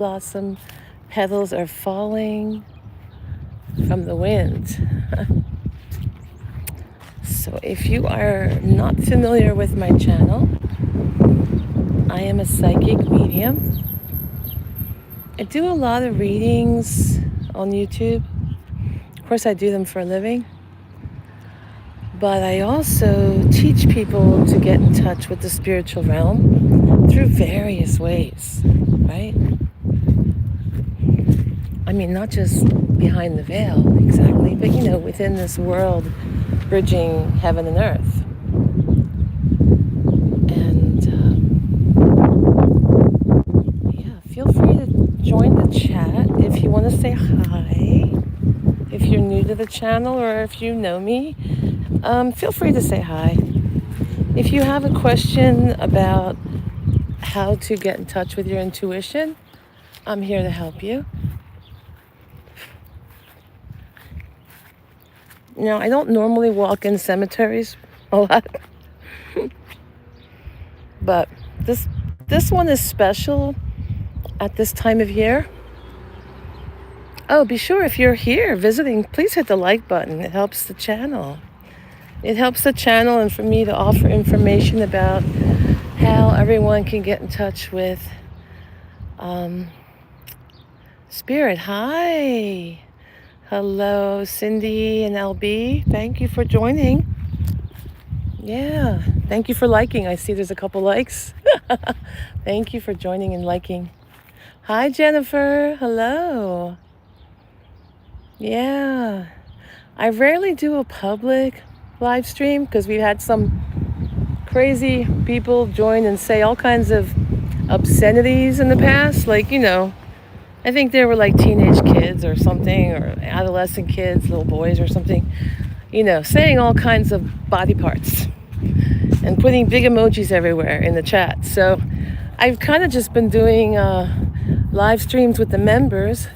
blossom petals are falling from the wind. So if you are not familiar with my channel, I am a psychic medium. I do a lot of readings on YouTube. Of course, I do them for a living. But I also teach people to get in touch with the spiritual realm through various ways, right? I mean, not just behind the veil, exactly, but within this world, bridging heaven and earth. And feel free to join the chat if you want to say hi. If you're new to the channel or if you know me, feel free to say hi. If you have a question about how to get in touch with your intuition, I'm here to help you. Now, I don't normally walk in cemeteries a lot, but this one is special at this time of year. Oh, be sure if you're here visiting, please hit the like button. It helps the channel. It helps the channel and for me to offer information about how everyone can get in touch with spirit. Hi. Hello, Cindy and LB. Thank you for joining. Yeah, thank you for liking. I see there's a couple likes. Thank you for joining and liking. Hi, Jennifer. Hello. Yeah, I rarely do a public live stream because we've had some crazy people join and say all kinds of obscenities in the past. Like, I think they were like teenage kids or something, or adolescent kids, little boys or something, saying all kinds of body parts and putting big emojis everywhere in the chat. So I've kind of just been doing live streams with the members,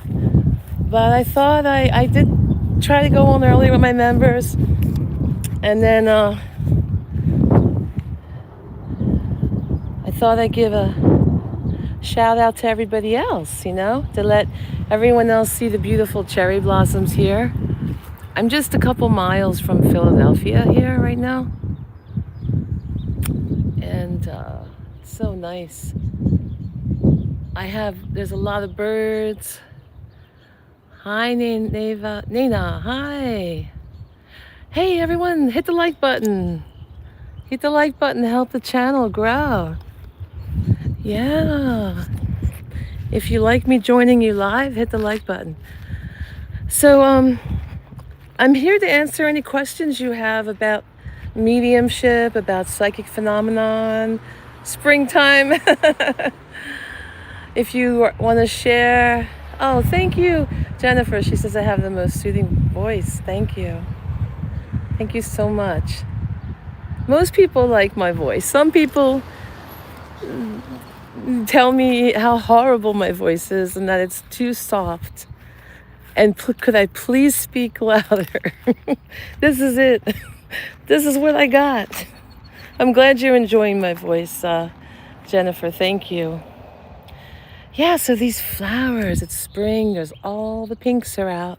but I thought I did try to go on earlier with my members, and then I thought I'd give a shout out to everybody else, to let everyone else see the beautiful cherry blossoms here. I'm just a couple miles from Philadelphia here right now. And it's so nice. There's a lot of birds. Hi, Nena, hi. Hey, everyone, hit the like button. Hit the like button to help the channel grow. Yeah. If you like me joining you live, hit the like button. So I'm here to answer any questions you have about mediumship, about psychic phenomenon, springtime. If you want to share. Oh, thank you, Jennifer. She says I have the most soothing voice. Thank you. Thank you so much. Most people like my voice. Some people tell me how horrible my voice is and that it's too soft. And could I please speak louder? This is it. This is what I got. I'm glad you're enjoying my voice, Jennifer. Thank you. Yeah, so these flowers, it's spring. There's all the pinks are out.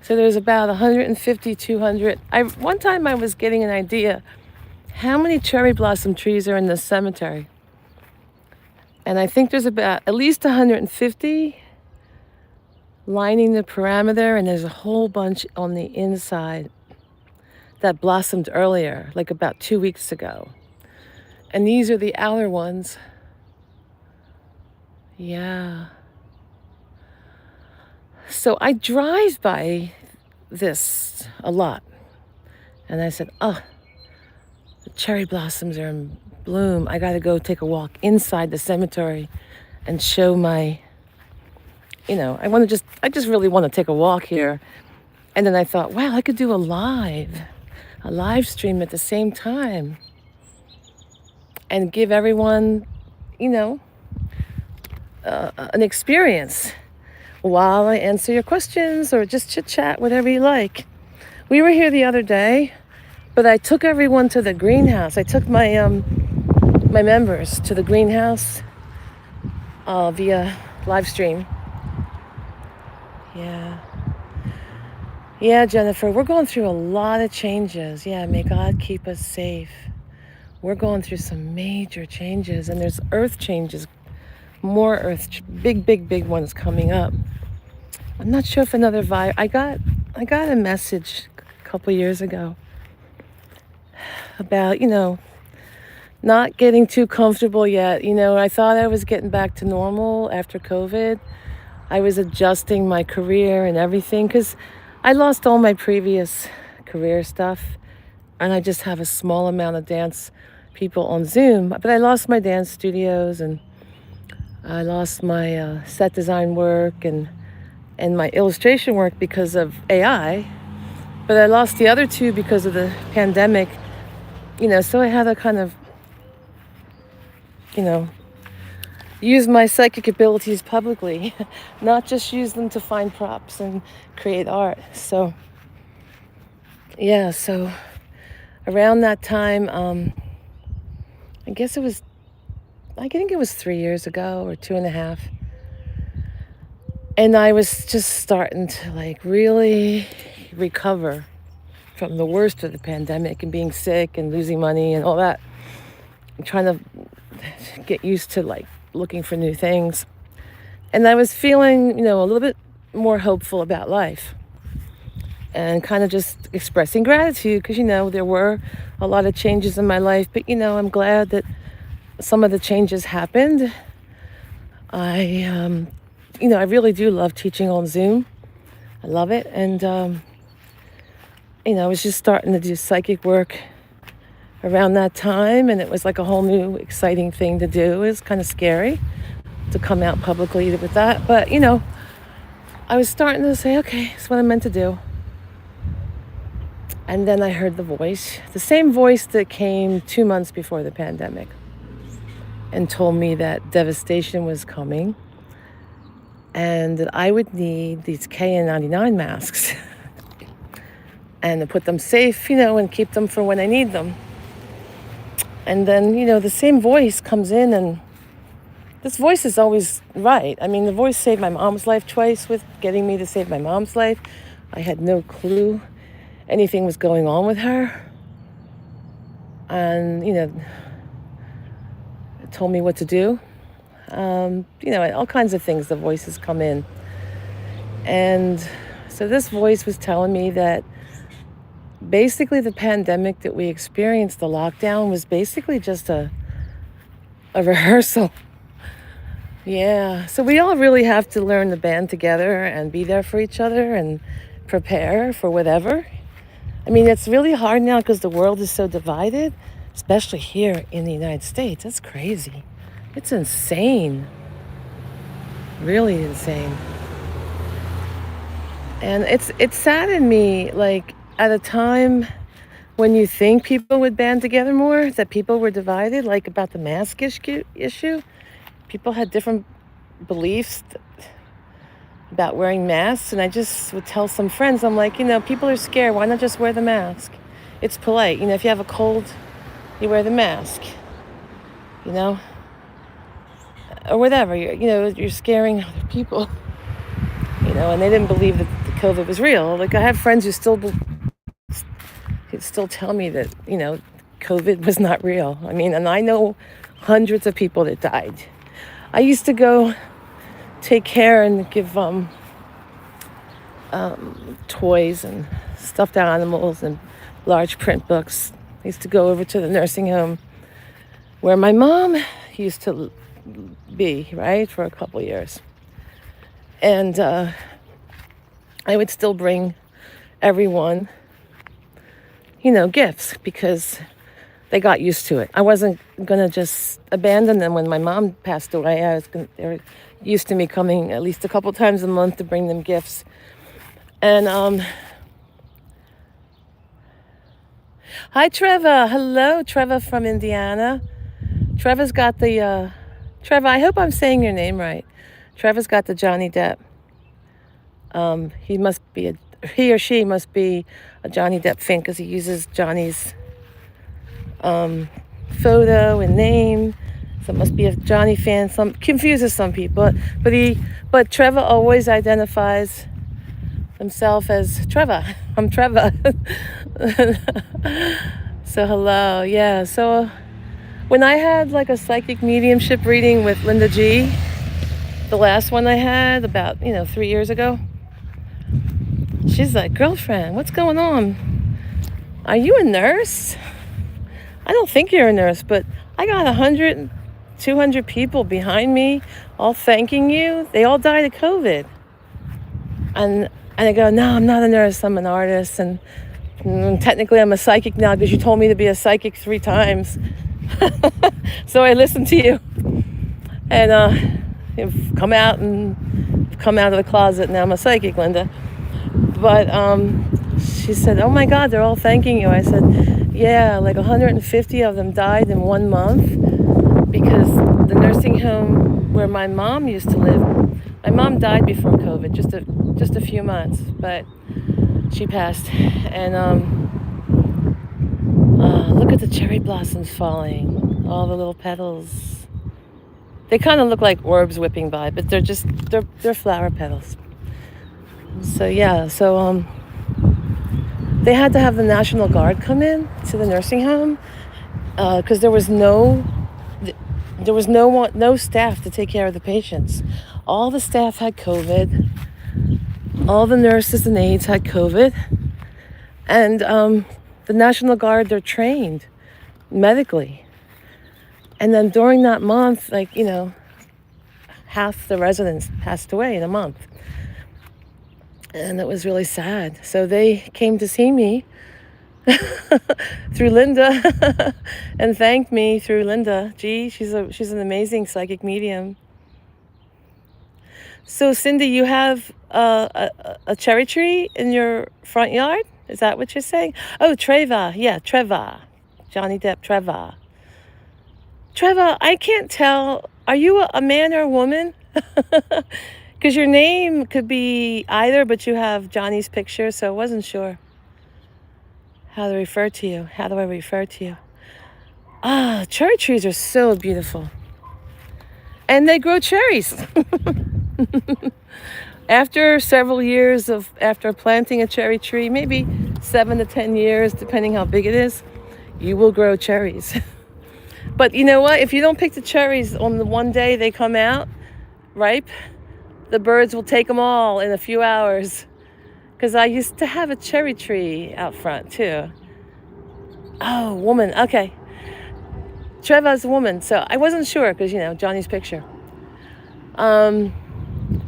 So there's about 150, 200. One time I was getting an idea how many cherry blossom trees are in the cemetery. And I think there's about at least 150 lining the perimeter, and there's a whole bunch on the inside that blossomed earlier, like about 2 weeks ago. And these are the outer ones. Yeah. So I drive by this a lot. And I said, oh, the cherry blossoms are in bloom. I got to go take a walk inside the cemetery and show my, I just really want to take a walk here. And then I thought, wow, I could do a live stream at the same time and give everyone, an experience while I answer your questions or just chit chat, whatever you like. We were here the other day, but I took everyone to the greenhouse. I took my members to the greenhouse via live stream. Yeah. Yeah, Jennifer, we're going through a lot of changes. Yeah, may God keep us safe. We're going through some major changes, and there's earth changes, more big ones coming up. I'm not sure if another virus. I got a message a couple years ago about not getting too comfortable yet. I thought I was getting back to normal after COVID. I was adjusting my career and everything because I lost all my previous career stuff, and I just have a small amount of dance people on Zoom. But I lost my dance studios, and I lost my set design work and my illustration work because of AI. But I lost the other two because of the pandemic. So I had to kind of, you know, use my psychic abilities publicly, not just use them to find props and create art. So, yeah, so around that time, I think it was 3 years ago or 2.5. And I was just starting to like really recover from the worst of the pandemic and being sick and losing money and all that. I'm trying to get used to like looking for new things. And I was feeling, a little bit more hopeful about life and kind of just expressing gratitude because, there were a lot of changes in my life. But, I'm glad that some of the changes happened. I really do love teaching on Zoom. I love it. And, I was just starting to do psychic work around that time. And it was like a whole new exciting thing to do. It was kind of scary to come out publicly with that. But, I was starting to say, okay, it's what I'm meant to do. And then I heard the same voice that came 2 months before the pandemic and told me that devastation was coming and that I would need these KN99 masks and to put them safe, and keep them for when I need them. And then, the same voice comes in, and this voice is always right. I mean, the voice saved my mom's life twice with getting me to save my mom's life. I had no clue anything was going on with her. And, it told me what to do. All kinds of things, the voices come in. And so this voice was telling me that basically the pandemic that we experienced, the lockdown, was basically just a rehearsal. Yeah, so we all really have to learn to band together and be there for each other and prepare for whatever. I mean, it's really hard now because the world is so divided, especially here in the United States. That's crazy. It's insane. Really insane. And it saddened me, like, at a time when you think people would band together more, that people were divided, like about the mask issue. People had different beliefs about wearing masks, and I just would tell some friends, I'm like, people are scared. Why not just wear the mask? It's polite. If you have a cold, you wear the mask, or whatever. You're scaring other people, and they didn't believe that the COVID was real. Like, I have friends who still tell me that, COVID was not real. I mean, and I know hundreds of people that died. I used to go take care and give toys and stuffed animals and large print books. I used to go over to the nursing home where my mom used to be, right, for a couple years. And I would still bring everyone, gifts because they got used to it. I wasn't going to just abandon them. When my mom passed away, they were used to me coming at least a couple times a month to bring them gifts. And hi, Trevor. Hello, Trevor from Indiana. Trevor's got the, Trevor, I hope I'm saying your name right. Trevor's got the Johnny Depp. He or she must be a Johnny Depp fan because he uses Johnny's photo and name So it must be a Johnny fan. Some confuses some people, but Trevor always identifies himself as Trevor. I'm Trevor. So hello, yeah. So when I had like a psychic mediumship reading with Linda G, the last one I had about 3 years ago, she's like, girlfriend, what's going on? Are you a nurse? I don't think you're a nurse, but I got 100, 200 people behind me all thanking you. They all died of COVID. And I go, no, I'm not a nurse. I'm an artist. And technically I'm a psychic now because you told me to be a psychic 3 times. So I listened to you. And you've come out of the closet. Now I'm a psychic, Linda. But she said, oh my God, they're all thanking you. I said, yeah, like 150 of them died in 1 month because the nursing home where my mom used to live, my mom died before COVID, just a few months, but she passed. And look at the cherry blossoms falling, all the little petals. They kind of look like orbs whipping by, but they're flower petals. So yeah, they had to have the National Guard come in to the nursing home because there was no staff to take care of the patients. All the staff had COVID. All the nurses and aides had COVID. And the National Guard, they're trained medically. And then during that month, half the residents passed away in a month. And it was really sad. So they came to see me through Linda and thanked me through Linda. Gee, she's an amazing psychic medium. So Cindy, you have a cherry tree in your front yard? Is that what you're saying? Oh, Trevor. Yeah, Trevor. Johnny Depp, Trevor. Trevor, I can't tell. Are you a man or a woman? Because your name could be either, but you have Johnny's picture, so I wasn't sure how to refer to you. How do I refer to you? Cherry trees are so beautiful. And they grow cherries. After several years after planting a cherry tree, maybe 7 to 10 years, depending how big it is, you will grow cherries. But you know what? If you don't pick the cherries on the one day they come out ripe, the birds will take them all in a few hours. Because I used to have a cherry tree out front too. Oh, woman. Okay. Trevor's a woman. So I wasn't sure because, Johnny's picture.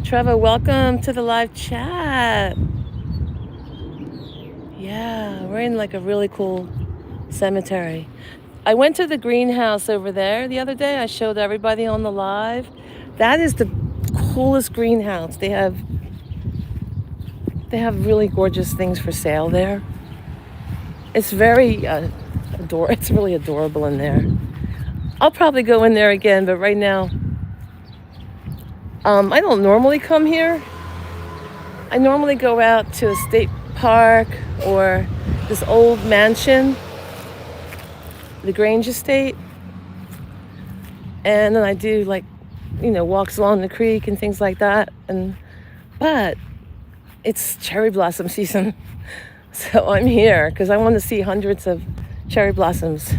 Trevor, welcome to the live chat. Yeah, we're in like a really cool cemetery. I went to the greenhouse over there the other day. I showed everybody on the live. That is the coolest greenhouse. They have really gorgeous things for sale there. It's very it's really adorable in there. I'll probably go in there again, but right now I don't normally come here. I normally go out to a state park or this old mansion, the Grange Estate, and then I do walks along the creek and things like that. But it's cherry blossom season, so I'm here because I want to see hundreds of cherry blossoms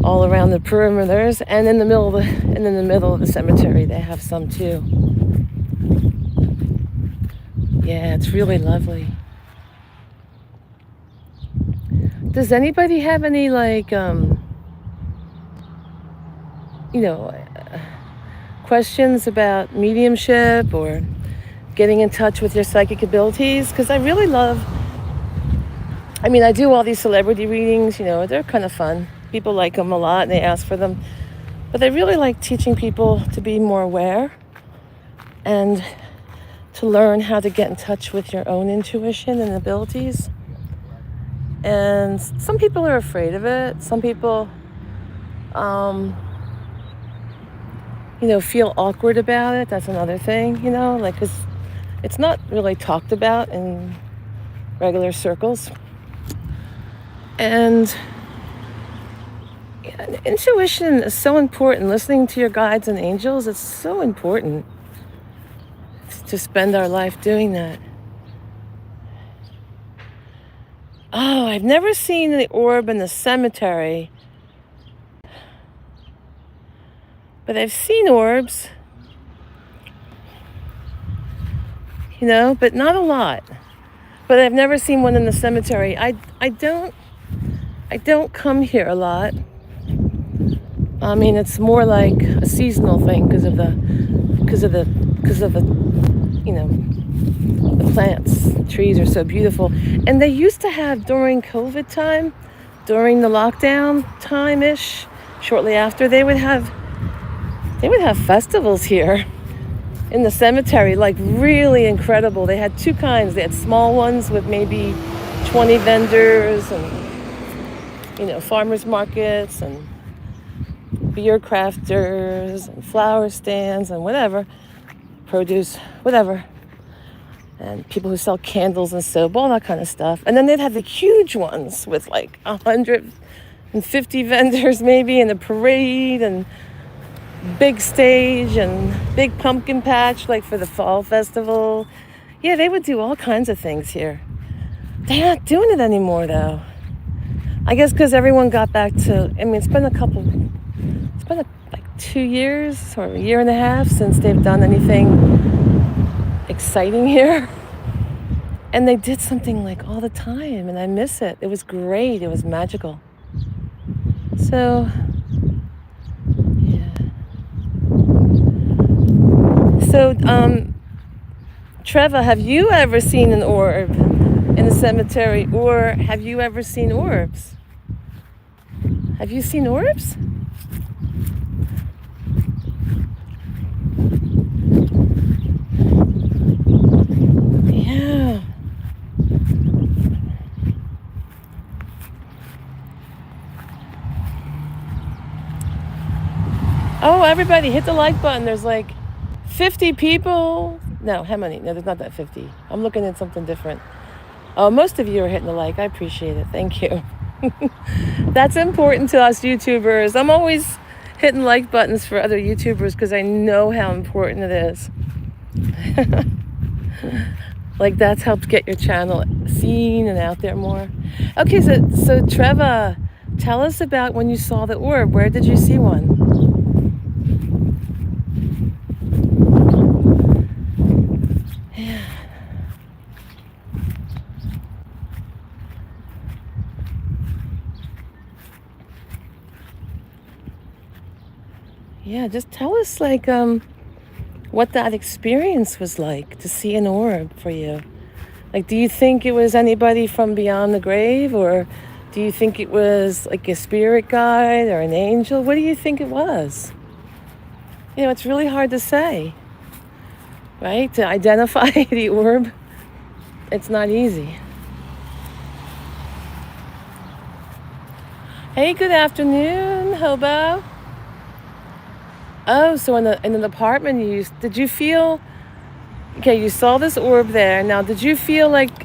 all around the perimeters, and in the middle of the cemetery they have some too. Yeah, it's really lovely. Does anybody have any questions about mediumship or getting in touch with your psychic abilities? Because I really I do all these celebrity readings, they're kind of fun. People like them a lot and they ask for them. But I really like teaching people to be more aware and to learn how to get in touch with your own intuition and abilities. And some people are afraid of it. Some people, feel awkward about it. That's another thing, because it's not really talked about in regular circles. And Intuition is so important. Listening to your guides and angels, it's so important to spend our life doing that. Oh, I've never seen the orb in the cemetery, but I've seen orbs, but not a lot. But I've never seen one in the cemetery. I don't come here a lot. I mean, it's more like a seasonal thing because of the the plants. The trees are so beautiful. And they used to have during COVID time, during the lockdown time-ish, shortly after, they would have festivals here in the cemetery, like really incredible. They had two kinds. They had small ones with maybe 20 vendors and, farmers markets and beer crafters and flower stands and whatever, produce, whatever. And people who sell candles and soap, all that kind of stuff. And then they'd have the huge ones with like 150 vendors maybe, and a parade and big stage and big pumpkin patch like for the fall festival. Yeah, they would do all kinds of things here. They're not doing it anymore though. I guess because everyone got back to, it's been like 2 years or a year and a half since they've done anything exciting here. And they did something like all the time, and I miss it. It was great. It was magical. So, yeah. So, Trevor, have you ever seen an orb in the cemetery, or have you ever seen orbs? Have you seen orbs? Yeah. Oh, everybody hit the like button. There's like 50 people. No, how many? No, there's not that 50. I'm looking at something different. Oh, most of you are hitting the like. I appreciate it. Thank you. That's important to us YouTubers. I'm always hitting like buttons for other YouTubers because I know how important it is. Like that's helped get your channel seen and out there more. Okay, so Trevor, tell us about when you saw the orb. Where did you see one? Yeah, just tell us what that experience was like to see an orb for you. Like, do you think it was anybody from beyond the grave, or do you think it was like a spirit guide or an angel? What do you think it was? It's really hard to say, right? To identify the orb, it's not easy. Hey, good afternoon, hobo. Oh, so in an apartment did you feel, okay, you saw this orb there. Now, did you feel like,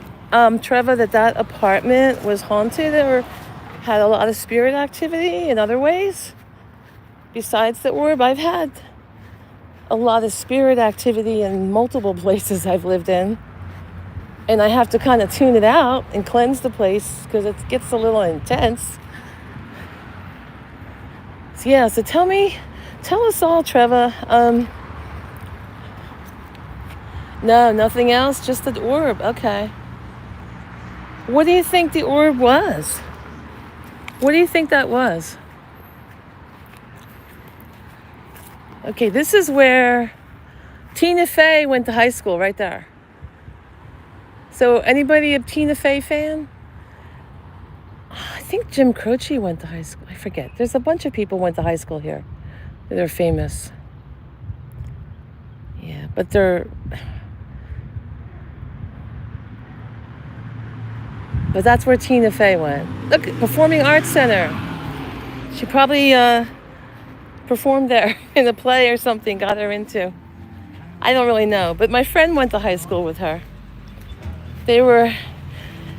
Trevor, that apartment was haunted or had a lot of spirit activity in other ways besides the orb? I've had a lot of spirit activity in multiple places I've lived in, and I have to kind of tune it out and cleanse the place because it gets a little intense. So yeah, so tell us all, Trevor. No, nothing else, just the orb. Okay. What do you think the orb was? What do you think that was? Okay, this is where Tina Fey went to high school, right there. So anybody a Tina Fey fan? I think Jim Croce went to high school. I forget. There's a bunch of people went to high school here. They're famous. Yeah, but that's where Tina Fey went. Look, Performing Arts Center. She probably performed there in a play or something, got her into. I don't really know, but my friend went to high school with her. They were,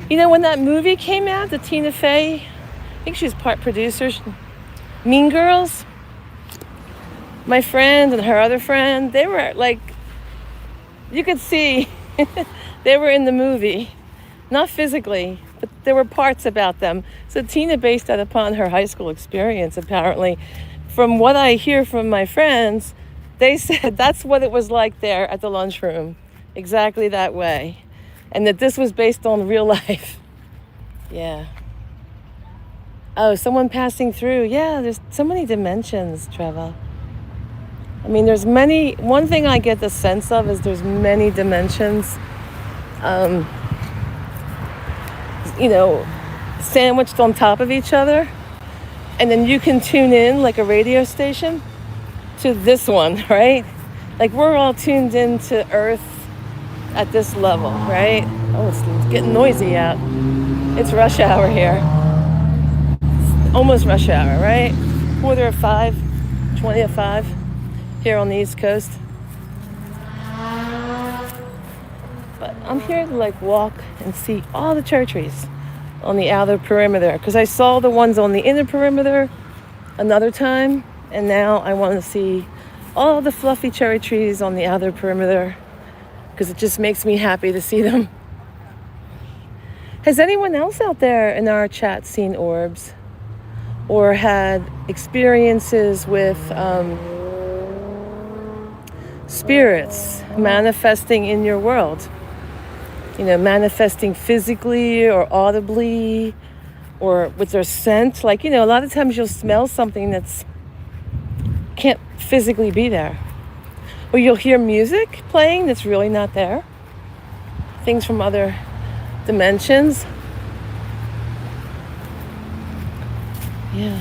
when that movie came out, the Tina Fey, I think she was part producer. Mean Girls, my friend and her other friend, they were like, you could see they were in the movie. Not physically, but there were parts about them. So Tina based that upon her high school experience, apparently. From what I hear from my friends, they said that's what it was like there at the lunchroom. Exactly that way. And that this was based on real life. Yeah. Oh, someone passing through. Yeah, there's so many dimensions, Trevor. I mean, there's many. One thing I get the sense of is there's many dimensions. Um, Sandwiched on top of each other. And then you can tune in like a radio station to this one, right? Like we're all tuned into Earth at this level, right? Oh, it's getting noisy out. It's rush hour here. It's almost rush hour, right? 4:45, 20:05 here on the East Coast. But I'm here to like walk and see all the cherry trees on the outer perimeter because I saw the ones on the inner perimeter another time, and now I want to see all the fluffy cherry trees on the outer perimeter because it just makes me happy to see them. Has anyone else out there in our chat seen orbs or had experiences with spirits manifesting in your world? Manifesting physically or audibly or with their scent. Like, a lot of times you'll smell something that's can't physically be there. Or you'll hear music playing that's really not there. Things from other dimensions. Yeah.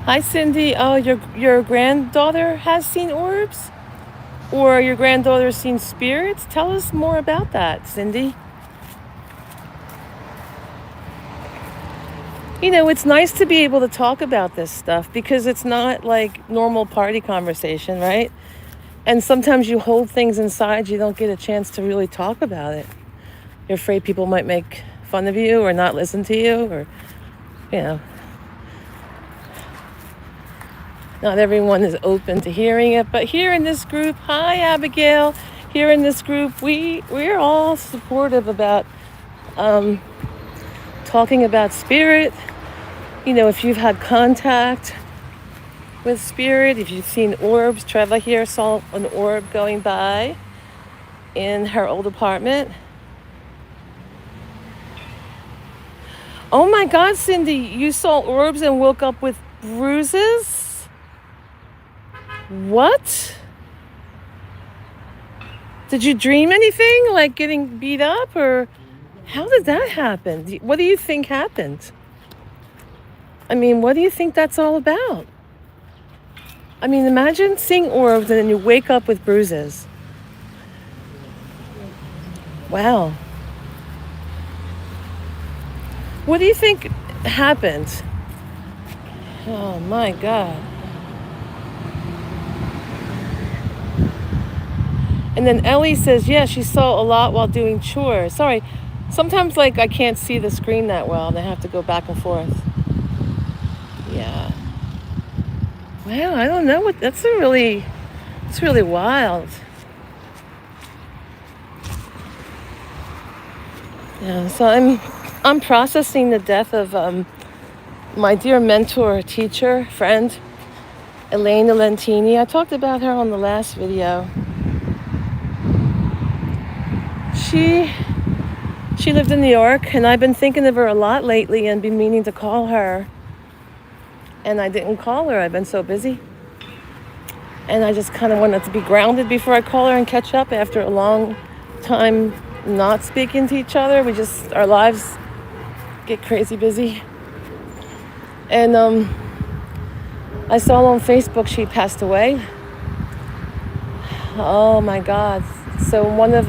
Hi, Cindy. Oh, your granddaughter has seen orbs? Or your granddaughter's seen spirits? Tell us more about that, Cindy. It's nice to be able to talk about this stuff because it's not like normal party conversation, right? And sometimes you hold things inside, you don't get a chance to really talk about it. You're afraid people might make fun of you or not listen to you or, not everyone is open to hearing it, but here in this group, hi Abigail, here in this group, we're all supportive about talking about spirit. If you've had contact with spirit, if you've seen orbs. Trevor here saw an orb going by in her old apartment. Oh my God, Cindy, you saw orbs and woke up with bruises? What? Did you dream anything like getting beat up or how did that happen? What do you think happened? I mean, what do you think that's all about? I mean, imagine seeing orbs and then you wake up with bruises. Wow. What do you think happened? Oh my God. And then Ellie says, yeah, she saw a lot while doing chores. Sorry, sometimes like I can't see the screen that well and I have to go back and forth. Yeah. Wow, I don't know what, it's really wild. Yeah, so I'm processing the death of my dear mentor, teacher, friend, Elena Lentini. I talked about her on the last video. She lived in New York, and I've been thinking of her a lot lately and been meaning to call her. And I didn't call her. I've been so busy. And I just kind of wanted to be grounded before I call her and catch up after a long time not speaking to each other. Our lives get crazy busy. And I saw on Facebook she passed away. Oh my God. So one of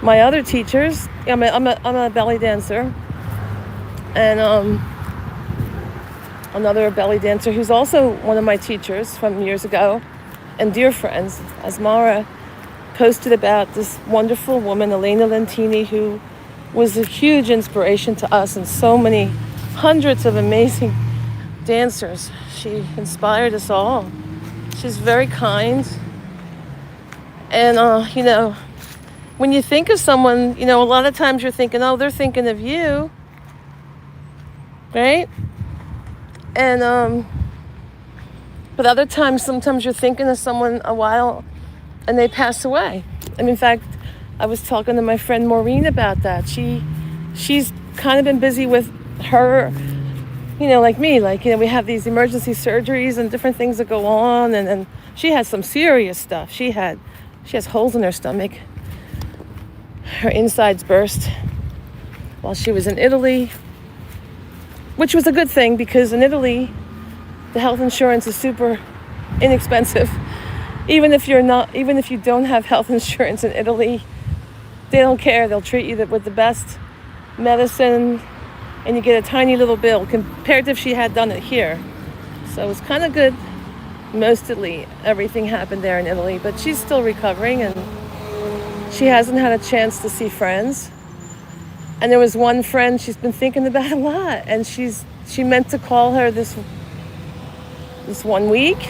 my other teachers, I'm a belly dancer, and another belly dancer who's also one of my teachers from years ago and dear friends, Asmara, posted about this wonderful woman, Elena Lentini, who was a huge inspiration to us and so many hundreds of amazing dancers. She inspired us all. She's very kind. And, when you think of someone, a lot of times you're thinking, oh, they're thinking of you, right? And, but other times, sometimes you're thinking of someone a while and they pass away. And in fact, I was talking to my friend Maureen about that. She's kind of been busy with her, like me. We have these emergency surgeries and different things that go on. And she has some serious stuff. She has holes in her stomach. Her insides burst while she was in Italy, which was a good thing because in Italy, the health insurance is super inexpensive. Even if you don't have health insurance in Italy, they don't care. They'll treat you with the best medicine, and you get a tiny little bill compared to if she had done it here. So it was kind of good. Mostly everything happened there in Italy, but she's still recovering, and she hasn't had a chance to see friends. And there was one friend she's been thinking about a lot, and she meant to call her this 1 week,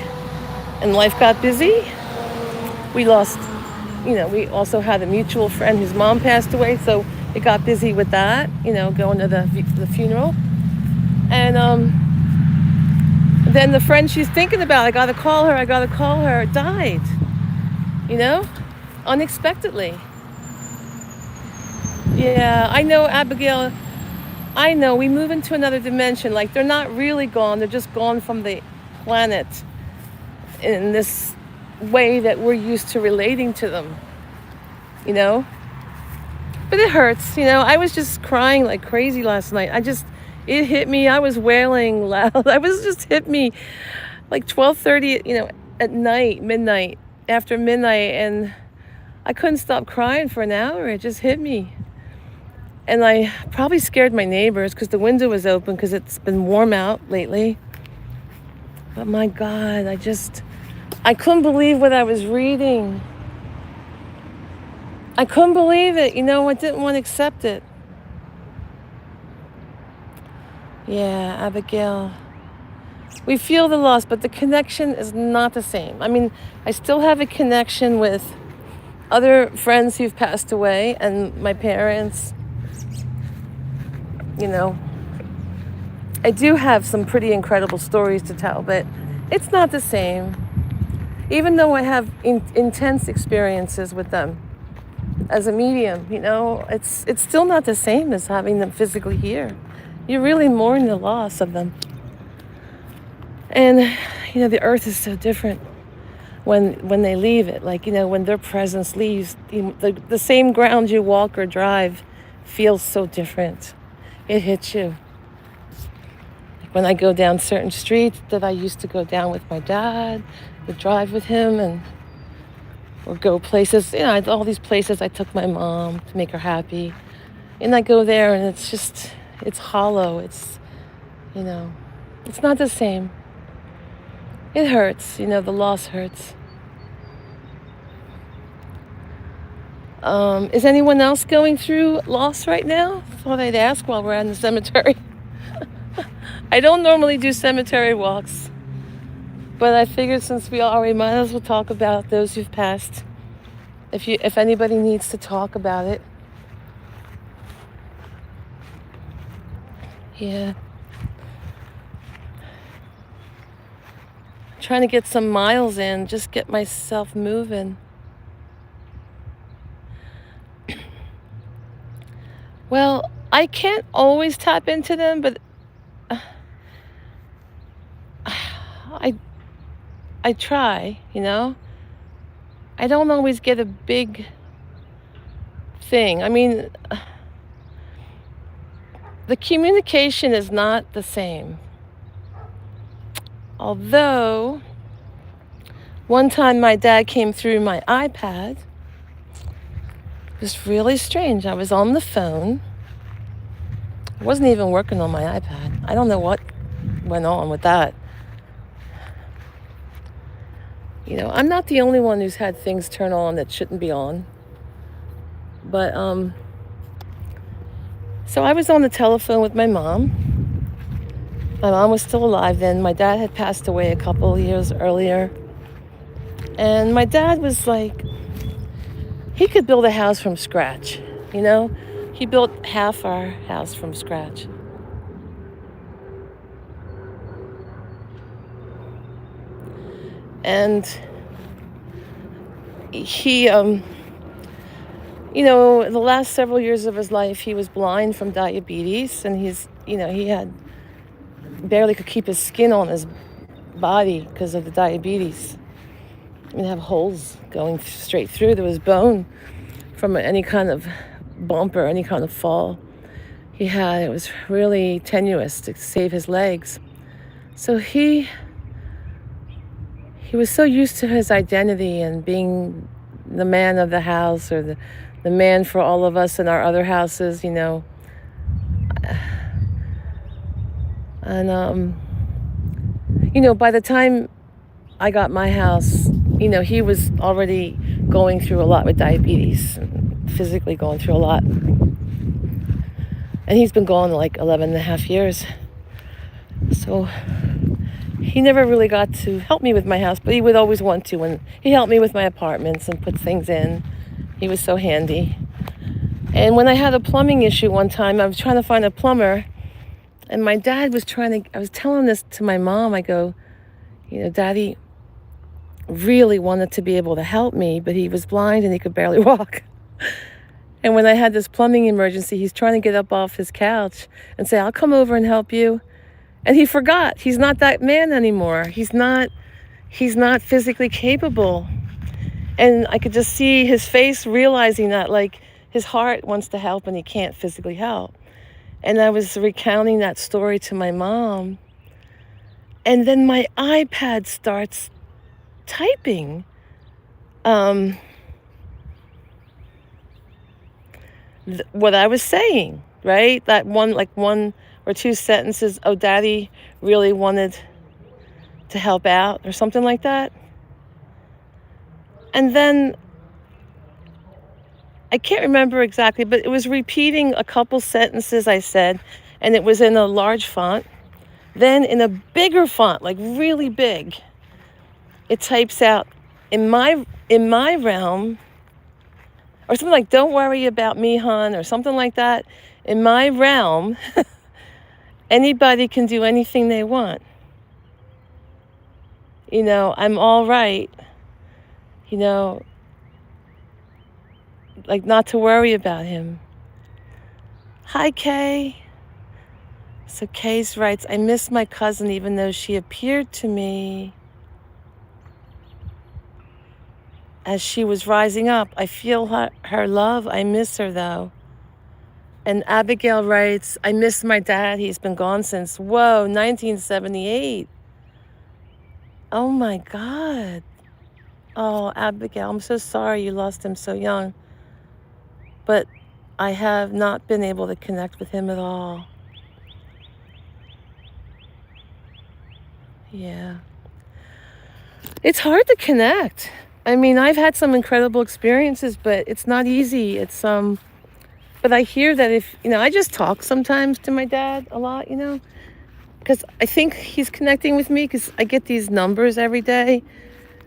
and life got busy. We also had a mutual friend whose mom passed away, so it got busy with that, going to the funeral. And then the friend she's thinking about, I gotta call her, died, unexpectedly. Yeah, I know, Abigail. I know, we move into another dimension. Like, they're not really gone, they're just gone from the planet in this way that we're used to relating to them, But it hurts, I was just crying like crazy last night. It hit me. I was wailing loud. I was just hit me like 12:30, at night, after midnight, and I couldn't stop crying for an hour. It just hit me. And I probably scared my neighbors because the window was open because it's been warm out lately. But my God, I couldn't believe what I was reading. I couldn't believe it. I didn't want to accept it. Yeah, Abigail. We feel the loss, but the connection is not the same. I mean, I still have a connection with other friends who've passed away and my parents. I do have some pretty incredible stories to tell, but it's not the same. Even though I have intense experiences with them as a medium, it's still not the same as having them physically here. You really mourn the loss of them. And, the earth is so different when they leave it. Like, when their presence leaves, the same ground you walk or drive feels so different. It hits you. When I go down certain streets that I used to go down with my dad, would drive with him or go places, all these places I took my mom to make her happy. And I go there and it's hollow. It's not the same. It hurts, the loss hurts. Is anyone else going through loss right now? Thought I'd ask while we're in the cemetery. I don't normally do cemetery walks, but I figured since we are, we might as well talk about those who've passed. If anybody needs to talk about it. Yeah. I'm trying to get some miles in, just get myself moving. Well, I can't always tap into them, but I try, I don't always get a big thing. I mean, the communication is not the same. Although, one time my dad came through my iPad. It was really strange. I was on the phone. I wasn't even working on my iPad. I don't know what went on with that. I'm not the only one who's had things turn on that shouldn't be on. But So I was on the telephone with my mom. My mom was still alive then. My dad had passed away a couple years earlier. And my dad was like, he could build a house from scratch, you know? He built half our house from scratch. And he, the last several years of his life, he was blind from diabetes, and he had barely could keep his skin on his body because of the diabetes. He'd have holes going straight through to his bone from any kind of bump or any kind of fall he had. It was really tenuous to save his legs. So he was so used to his identity and being the man of the house, or the man for all of us in our other houses, And by the time I got my house, he was already going through a lot with diabetes, and physically going through a lot. And he's been gone like 11 and a half years. So he never really got to help me with my house, but he would always want to. And he helped me with my apartments and put things in. He was so handy. And when I had a plumbing issue one time, I was trying to find a plumber. And my dad was I was telling this to my mom. I go, Daddy really wanted to be able to help me, but he was blind and he could barely walk. And when I had this plumbing emergency, he's trying to get up off his couch and say, I'll come over and help you. And he forgot. He's not that man anymore. He's not physically capable. And I could just see his face realizing that, like, his heart wants to help and he can't physically help. And I was recounting that story to my mom. And then my iPad starts typing. What I was saying, right? That one or two sentences, oh, Daddy really wanted to help out, or something like that. And then I can't remember exactly, but it was repeating a couple sentences I said, and it was in a large font. Then in a bigger font, like really big, it types out, in my realm, or something like, don't worry about me, hon, or something like that. In my realm, anybody can do anything they want. I'm all right. Like, not to worry about him. Hi, Kay. So Case writes, I miss my cousin even though she appeared to me as she was rising up. I feel her love. I miss her though. And Abigail writes, I miss my dad. He's been gone since, 1978. Oh my God. Oh, Abigail, I'm so sorry you lost him so young. But I have not been able to connect with him at all. Yeah. It's hard to connect. I mean, I've had some incredible experiences, but it's not easy. But I hear that I just talk sometimes to my dad a lot, because I think he's connecting with me, because I get these numbers every day,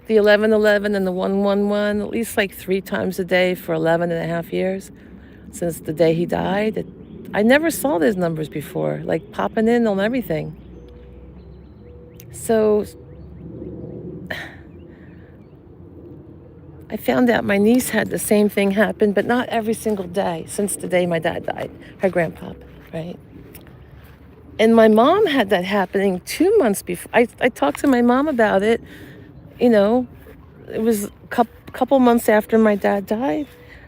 the 1111 and the 111, at least like 3 times a day for 11 and a half years since the day he died. I never saw those numbers before, like popping in on everything. So I found out my niece had the same thing happen, but not every single day since the day my dad died, her grandpop, right? And my mom had that happening 2 months before. I talked to my mom about it. It was a couple months after my dad died.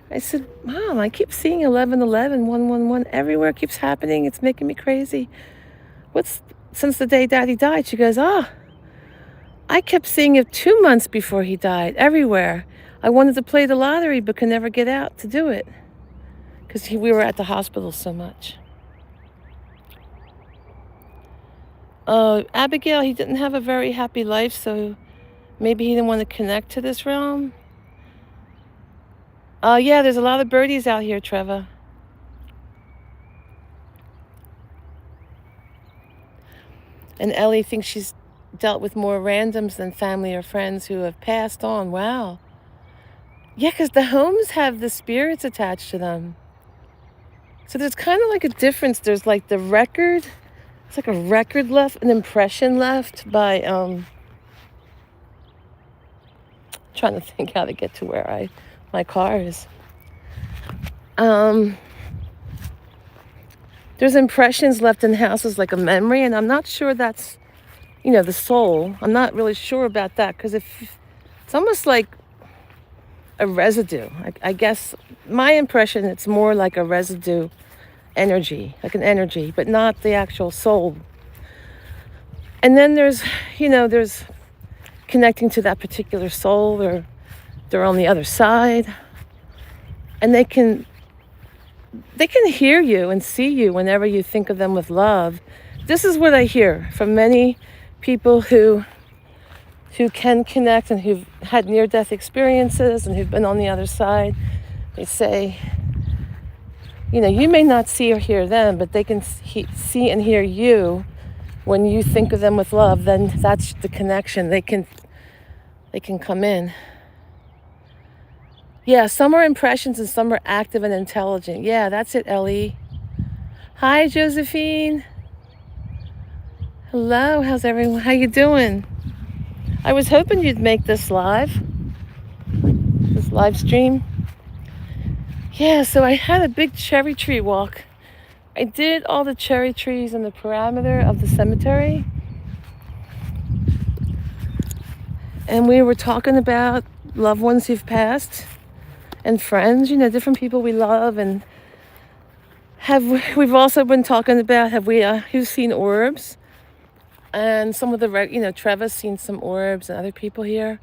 I said, Mom, I keep seeing 1111, 111 everywhere. It keeps happening. It's making me crazy. Since the day Daddy died? She goes, I kept seeing it 2 months before he died, everywhere. I wanted to play the lottery, but could never get out to do it because we were at the hospital so much. Abigail, he didn't have a very happy life, so maybe he didn't want to connect to this realm. Yeah, there's a lot of birdies out here, Trevor. And Ellie thinks she's dealt with more randoms than family or friends who have passed on. Wow. Yeah, because the homes have the spirits attached to them. So there's kind of like a difference. There's like the record. It's like a record left, an impression left by trying to think how to get to where my car is. There's impressions left in houses like a memory, and I'm not sure that's, the soul. I'm not really sure about that, because if it's almost like a residue. I guess my impression, it's more like a residue energy, like an energy, but not the actual soul. And then there's connecting to that particular soul, or they're on the other side, and they can hear you and see you whenever you think of them with love. This is what I hear from many people who can connect and who've had near-death experiences and who've been on the other side. They say, you may not see or hear them, but they can see and hear you when you think of them with love. Then that's the connection. They can come in. Yeah, some are impressions and some are active and intelligent. Yeah, that's it, Ellie. Hi, Josephine. Hello, how's everyone? How you doing? I was hoping you'd make this live stream. Yeah, so I had a big cherry tree walk. I did all the cherry trees in the perimeter of the cemetery. And we were talking about loved ones who've passed and friends, different people we love. And we've also been talking about, who's seen orbs? And some of the, Trevor's seen some orbs and other people here.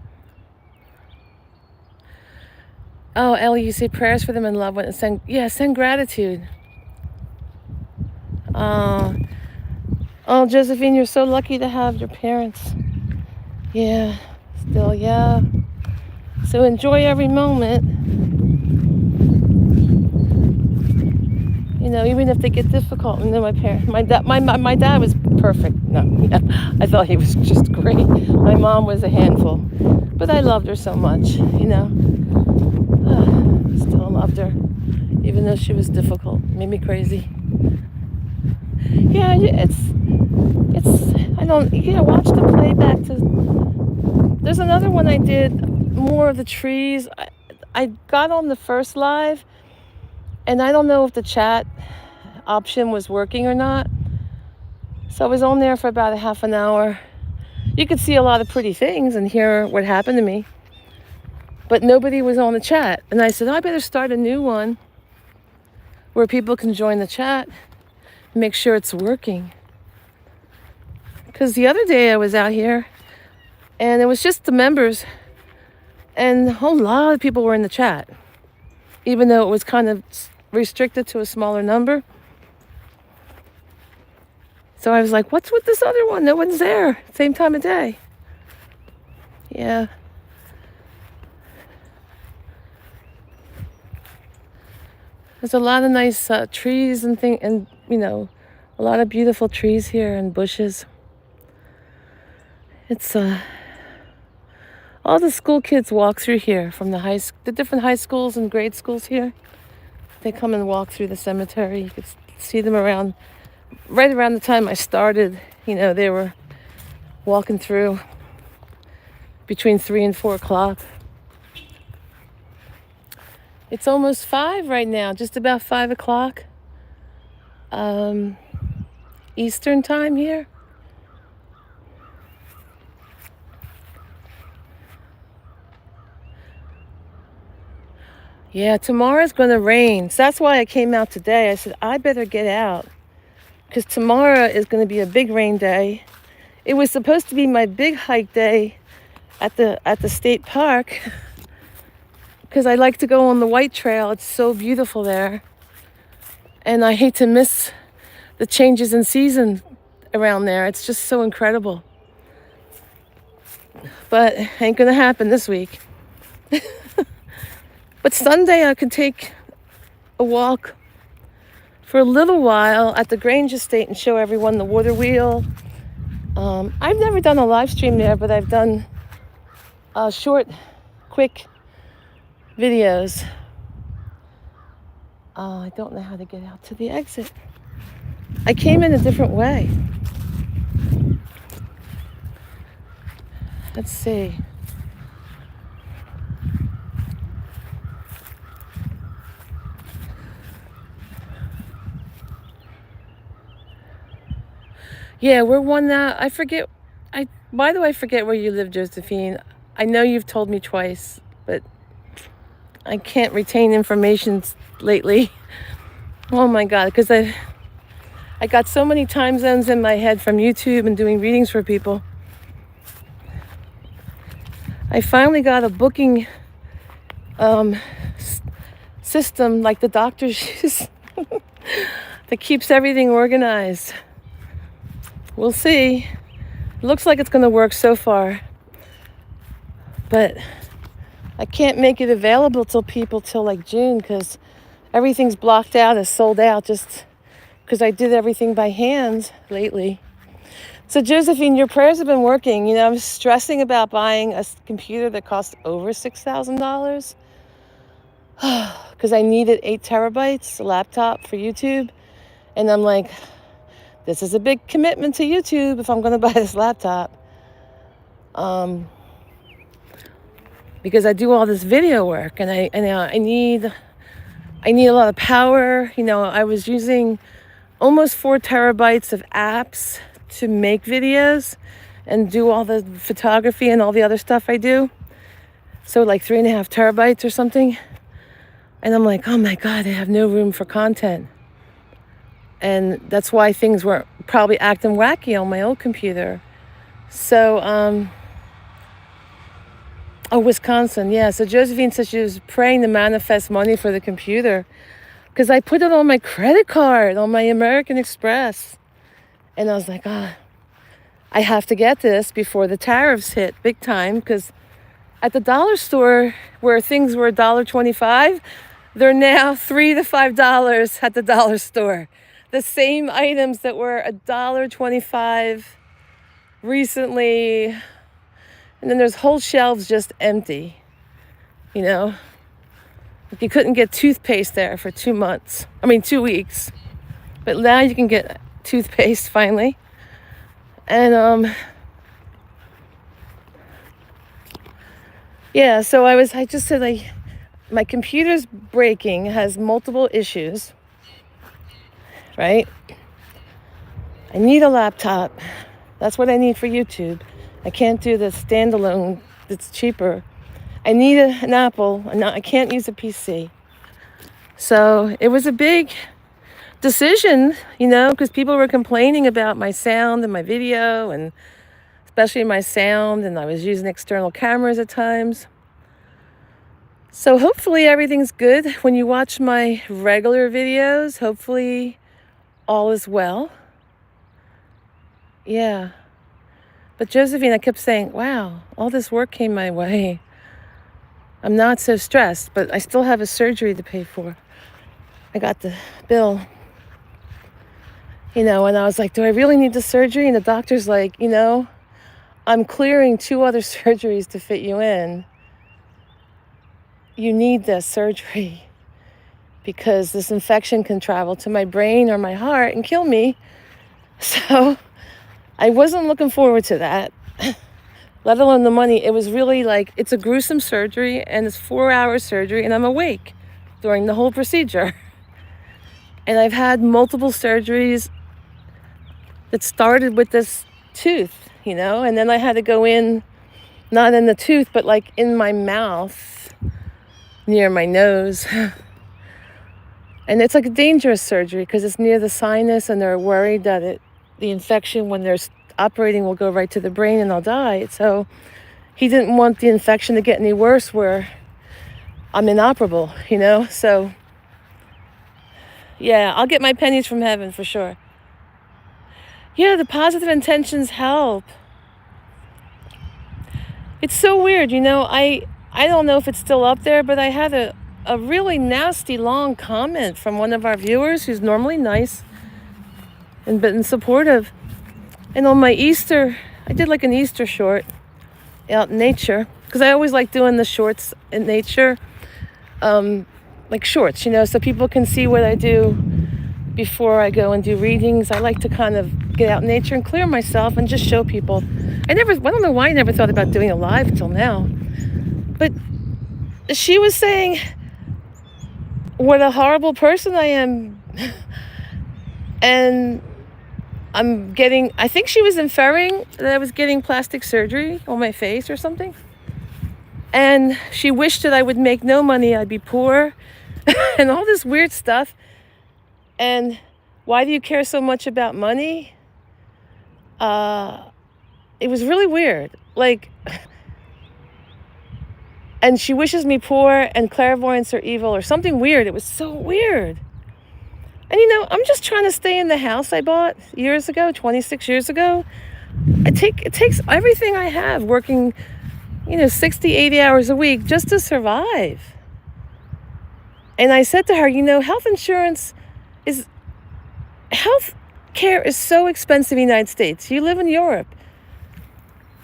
Oh, Ellie, you say prayers for them and loved ones. Send gratitude. Oh, Josephine, you're so lucky to have your parents. Yeah, still, yeah. So enjoy every moment. Even if they get difficult. My dad was perfect. No, yeah, I thought he was just great. My mom was a handful, but I loved her so much. Still loved her, even though she was difficult. Made me crazy. Yeah, it's. I don't. Watch the playback. There's another one I did, more of the trees. I got on the first live, and I don't know if the chat option was working or not. So I was on there for about a half an hour. You could see a lot of pretty things and hear what happened to me, but nobody was on the chat. And I said, I better start a new one where people can join the chat, make sure it's working. Because the other day I was out here and it was just the members, and a whole lot of people were in the chat, even though it was kind of restricted to a smaller number. So I was like, what's with this other one? No one's there. Same time of day. Yeah. There's a lot of nice trees and a lot of beautiful trees here and bushes. It's all the school kids walk through here from the different high schools and grade schools here. They come and walk through the cemetery. You could see them right around the time I started. They were walking through between 3 and 4 o'clock. It's almost 5 right now, just about 5 o'clock Eastern time here. Yeah, tomorrow's going to rain. So that's why I came out today. I said, I better get out, because tomorrow is going to be a big rain day. It was supposed to be my big hike day at the state park, because I like to go on the White Trail. It's so beautiful there. And I hate to miss the changes in season around there. It's just so incredible. But it ain't going to happen this week. But Sunday I could take a walk for a little while at the Grange Estate and show everyone the water wheel I've never done a live stream there, but I've done short, quick videos. I don't know how to get out to the exit. I came in a different way. Let's see. Yeah, we're one now. I forget. Why do I forget where you live, Josephine? I know you've told me twice, but I can't retain information lately. Oh my God, because I got so many time zones in my head from YouTube and doing readings for people. I finally got a booking system like the doctors use that keeps everything organized. We'll see. It looks like it's going to work so far. But I can't make it available till like June because everything's blocked out, is sold out just because I did everything by hand lately. So Josephine, your prayers have been working. You know, I'm stressing about buying a computer that costs over $6,000 because I needed 8 terabytes, a laptop for YouTube. And I'm like, this is a big commitment to YouTube if I'm going to buy this laptop. Because I do all this video work and I need a lot of power. You know, I was using almost 4 terabytes of apps to make videos and do all the photography and all the other stuff I do. So like 3.5 terabytes or something. And I'm like, oh my God, I have no room for content. And that's why things were probably acting wacky on my old computer. So, Wisconsin, yeah. So Josephine said she was praying to manifest money for the computer because I put it on my credit card, on my American Express. And I was like, I have to get this before the tariffs hit big time, because at the dollar store where things were $1.25, they're now $3 to $5 at the dollar store. The same items that were $1.25 recently, and then there's whole shelves just empty, you know. You couldn't get toothpaste there for 2 weeks. But now you can get toothpaste finally. And yeah, so I just said, like, my computer's breaking, has multiple issues, right? I need a laptop. That's what I need for YouTube. I can't do the standalone that's cheaper. I need an Apple. I can't use a PC. So it was a big decision, you know, because people were complaining about my sound and my video, and especially my sound, and I was using external cameras at times. So hopefully everything's good. When you watch my regular videos, hopefully all is well. Yeah. But Josephine, I kept saying, wow, all this work came my way. I'm not so stressed, but I still have a surgery to pay for. I got the bill. You know, and I was like, do I really need the surgery? And the doctor's like, you know, I'm clearing 2 other surgeries to fit you in. You need this surgery because this infection can travel to my brain or my heart and kill me. So I wasn't looking forward to that, let alone the money. It was really like, it's a gruesome surgery and it's 4-hour surgery and I'm awake during the whole procedure. And I've had multiple surgeries that started with this tooth, you know, and then I had to go in, not in the tooth, but like in my mouth, near my nose. And it's like a dangerous surgery because it's near the sinus and they're worried that the infection, when they're operating, will go right to the brain and I'll die. So he didn't want the infection to get any worse where I'm inoperable, you know. So yeah, I'll get my pennies from heaven for sure. Yeah, the positive intentions help. It's so weird, you know. I don't know if it's still up there, but I had a really nasty long comment from one of our viewers who's normally nice and been supportive. And on my Easter, I did like an Easter short out in nature, because I always like doing the shorts in nature, like shorts, so people can see what I do before I go and do readings. I like to kind of get out in nature and clear myself and just show people. I don't know why I never thought about doing a live until now. But she was saying what a horrible person I am. And I think she was inferring that I was getting plastic surgery on my face or something. And she wished that I would make no money, I'd be poor, and all this weird stuff. And why do you care so much about money? It was really weird. And she wishes me poor and clairvoyants are evil or something weird. It was so weird. And I'm just trying to stay in the house I bought years ago, 26 years ago. It takes everything I have, working, 60, 80 hours a week just to survive. And I said to her, health care is so expensive in the United States. You live in Europe.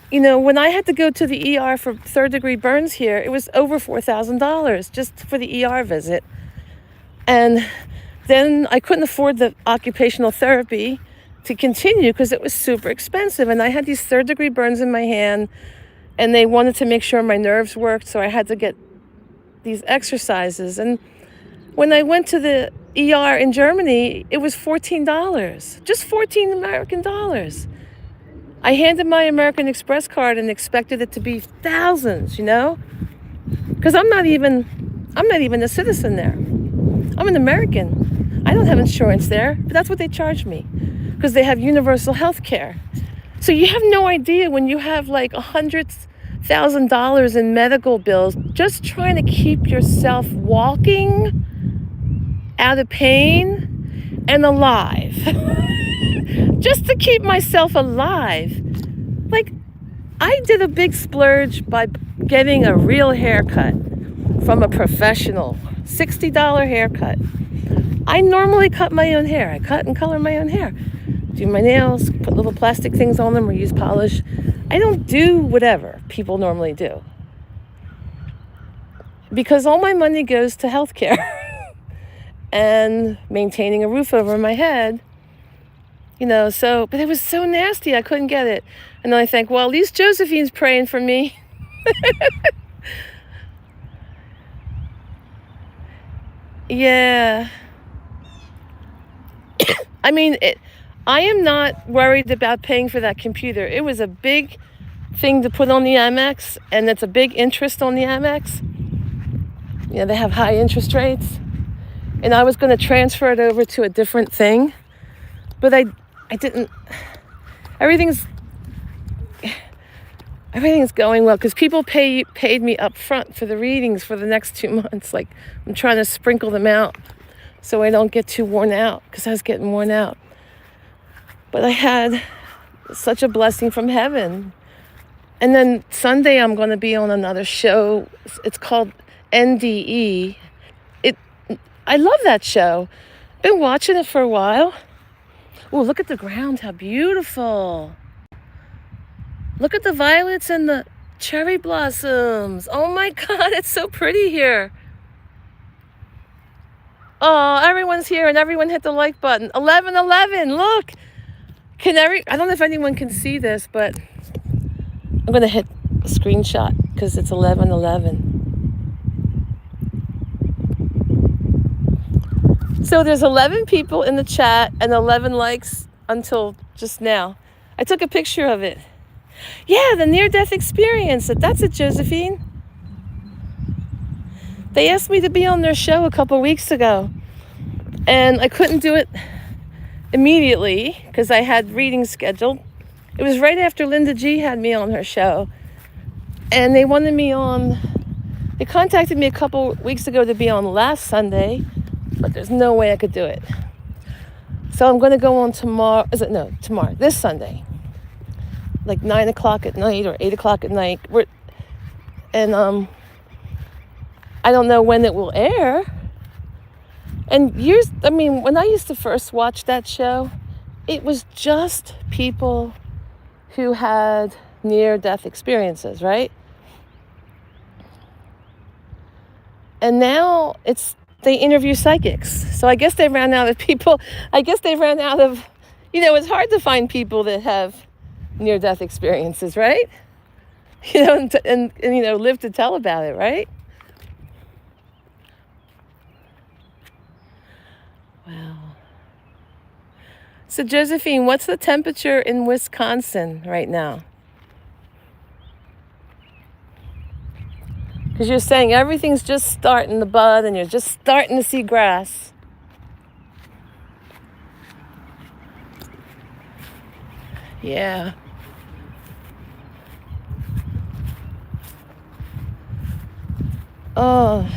When I had to go to the ER for third-degree burns here, it was over $4,000 just for the ER visit. And then I couldn't afford the occupational therapy to continue because it was super expensive. And I had these third-degree burns in my hand, and they wanted to make sure my nerves worked, so I had to get these exercises. And when I went to the ER in Germany, it was $14, just 14 American dollars. I handed my American Express card and expected it to be thousands, because I'm not even a citizen there. I'm an American. I don't have insurance there, but that's what they charge me, because they have universal health care. So you have no idea when you have like $100,000 in medical bills just trying to keep yourself walking, out of pain, and alive. Just to keep myself alive. I did a big splurge by getting a real haircut from a professional, $60 haircut. I normally cut my own hair. I cut and color my own hair. Do my nails, put little plastic things on them, or use polish. I don't do whatever people normally do, because all my money goes to healthcare and maintaining a roof over my head. But it was so nasty, I couldn't get it. And then I think, well, at least Josephine's praying for me. Yeah. I am not worried about paying for that computer. It was a big thing to put on the Amex, and it's a big interest on the Amex. They have high interest rates. And I was going to transfer it over to a different thing, but I didn't. Everything's going well because people paid me up front for the readings for the next 2 months. I'm trying to sprinkle them out so I don't get too worn out, because I was getting worn out. But I had such a blessing from heaven. And then Sunday I'm going to be on another show. It's called NDE. I love that show. Been watching it for a while. Oh, look at the ground, how beautiful. Look at the violets and the cherry blossoms. Oh my God, it's so pretty here. Oh, everyone's here and everyone hit the like button. 11:11, look. I don't know if anyone can see this, but I'm going to hit a screenshot because it's 11:11. So there's 11 people in the chat and 11 likes until just now. I took a picture of it. Yeah, the near-death experience. That's it, Josephine. They asked me to be on their show a couple weeks ago, and I couldn't do it immediately because I had readings scheduled. It was right after Linda G had me on her show, and they wanted me on. They contacted me a couple weeks ago to be on last Sunday, but there's no way I could do it. So I'm going to go on tomorrow. Tomorrow, this Sunday, like 9 o'clock at night or 8 o'clock at night. And I don't know when it will air. And when I used to first watch that show, it was just people who had near-death experiences, right? And now they interview psychics. So I guess they ran out of people. I guess they ran out of, it's hard to find people that have near-death experiences, right? And live to tell about it, right? Wow. So Josephine, what's the temperature in Wisconsin right now? Because you're saying everything's just starting to bud and you're just starting to see grass. Yeah. Oh.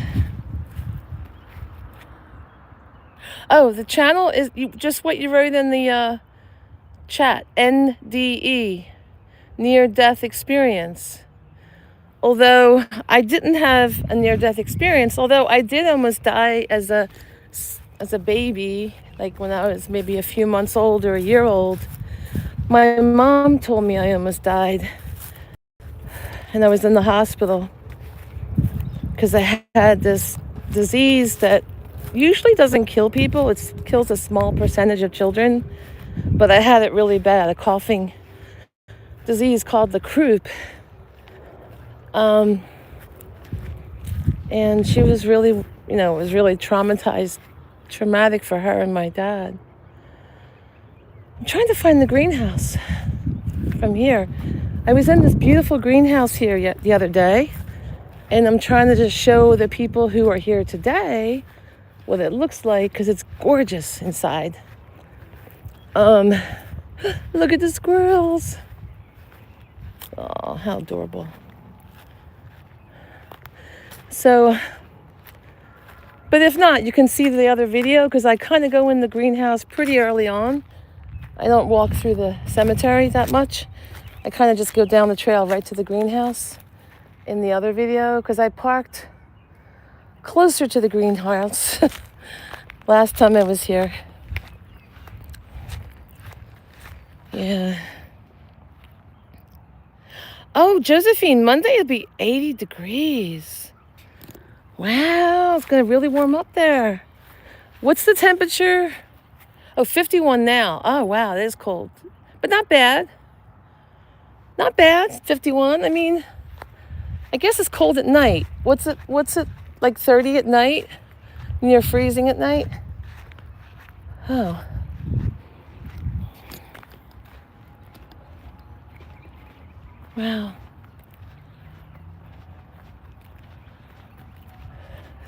Oh, the channel is just what you wrote in the chat. NDE, near-death experience. Although I didn't have a near-death experience, although I did almost die as a baby, like when I was maybe a few months old or a year old. My mom told me I almost died, and I was in the hospital because I had this disease that usually doesn't kill people. It kills a small percentage of children, but I had it really bad, a coughing disease called the croup. And she was really, it was really traumatic for her and my dad. I'm trying to find the greenhouse from here. I was in this beautiful greenhouse here the other day, and I'm trying to just show the people who are here today what it looks like, because it's gorgeous inside. Look at the squirrels. Oh, how adorable. So, but if not, you can see the other video, because I kind of go in the greenhouse pretty early on. I don't walk through the cemetery that much. I kind of just go down the trail right to the greenhouse in the other video, because I parked closer to the greenhouse last time I was here. Yeah. Oh, Josephine, Monday it'll be 80 degrees. Wow, it's going to really warm up there. What's the temperature? Oh, 51 now. Oh, wow, that is cold. But not bad. Not bad, 51. I mean, I guess it's cold at night. What's it like 30 at night? Near freezing at night? Oh. Wow.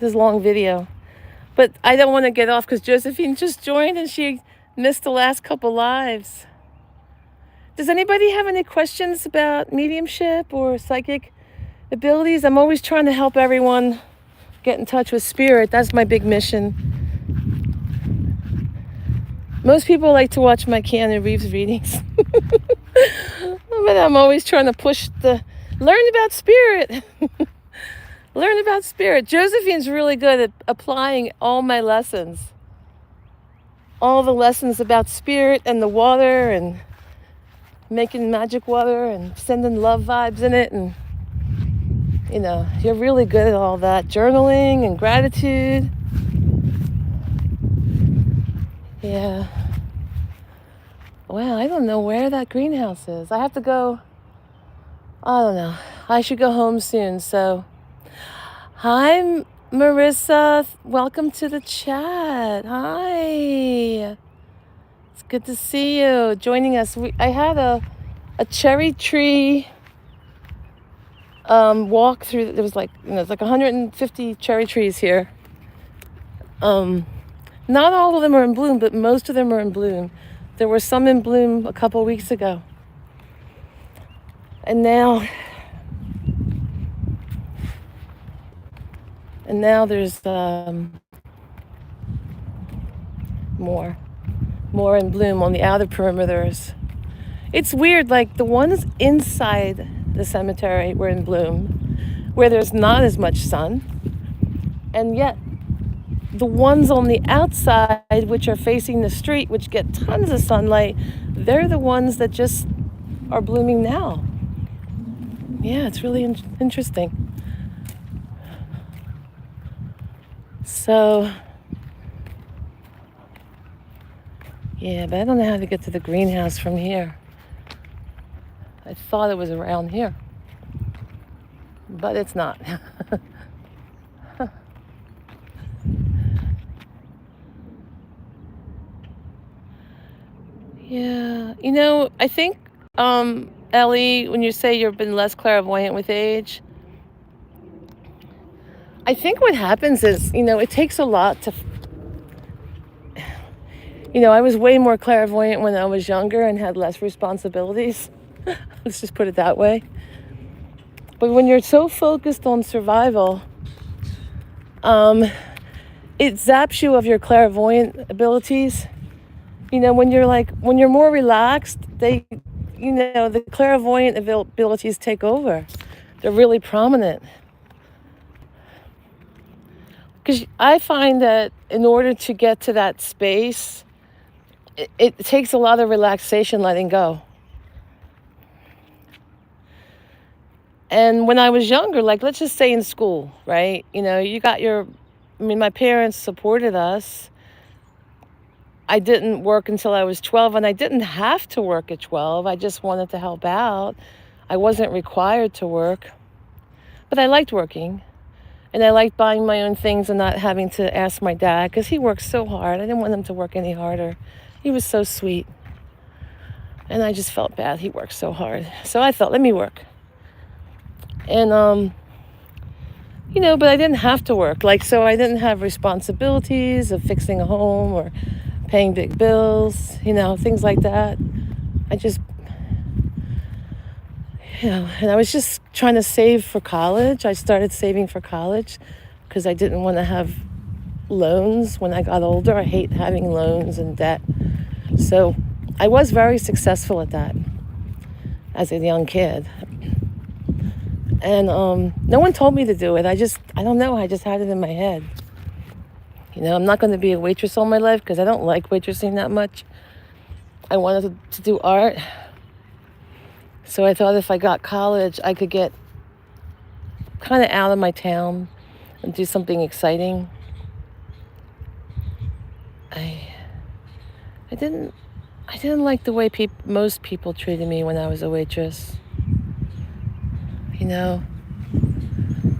This is a long video. But I don't want to get off because Josephine just joined and she missed the last couple lives. Does anybody have any questions about mediumship or psychic abilities? I'm always trying to help everyone get in touch with spirit. That's my big mission. Most people like to watch my Keanu Reeves readings. But I'm always trying to push learn about spirit. Learn about spirit. Josephine's really good at applying all my lessons. All the lessons about spirit and the water and making magic water and sending love vibes in it. And, you're really good at all that. Journaling and gratitude. Yeah. Wow, I don't know where that greenhouse is. I have to go. I don't know. I should go home soon, so... Hi, Marissa. Welcome to the chat. Hi. It's good to see you joining us. I had a cherry tree walk through. There was it's like 150 cherry trees here. Not all of them are in bloom, but most of them are in bloom. There were some in bloom a couple weeks ago. And now there's more in bloom on the outer perimeters. It's weird, like the ones inside the cemetery were in bloom, where there's not as much sun, and yet the ones on the outside, which are facing the street, which get tons of sunlight, they're the ones that just are blooming now. Yeah, it's really interesting. So, yeah, but I don't know how to get to the greenhouse from here. I thought it was around here, but it's not. Yeah, I think, Ellie, when you say you've been less clairvoyant with age, I think what happens is, it takes a lot to, I was way more clairvoyant when I was younger and had less responsibilities. Let's just put it that way. But when you're so focused on survival, um, it zaps you of your clairvoyant abilities. When you're more relaxed, the clairvoyant abilities take over. They're really prominent. Because I find that in order to get to that space, it takes a lot of relaxation, letting go. And when I was younger, like let's just say in school, right? My parents supported us. I didn't work until I was 12, and I didn't have to work at 12. I just wanted to help out. I wasn't required to work, but I liked working. And I liked buying my own things and not having to ask my dad, because he worked so hard. I didn't want him to work any harder. He was so sweet. And I just felt bad. He worked so hard. So I thought, let me work. And, but I didn't have to work. So I didn't have responsibilities of fixing a home or paying big bills, things like that. I just, and I was just trying to save for college. I started saving for college because I didn't want to have loans when I got older. I hate having loans and debt. So I was very successful at that as a young kid. And no one told me to do it. I don't know. I just had it in my head. I'm not going to be a waitress all my life because I don't like waitressing that much. I wanted to do art. So I thought if I got college, I could get kind of out of my town and do something exciting. I didn't like the way most people treated me when I was a waitress.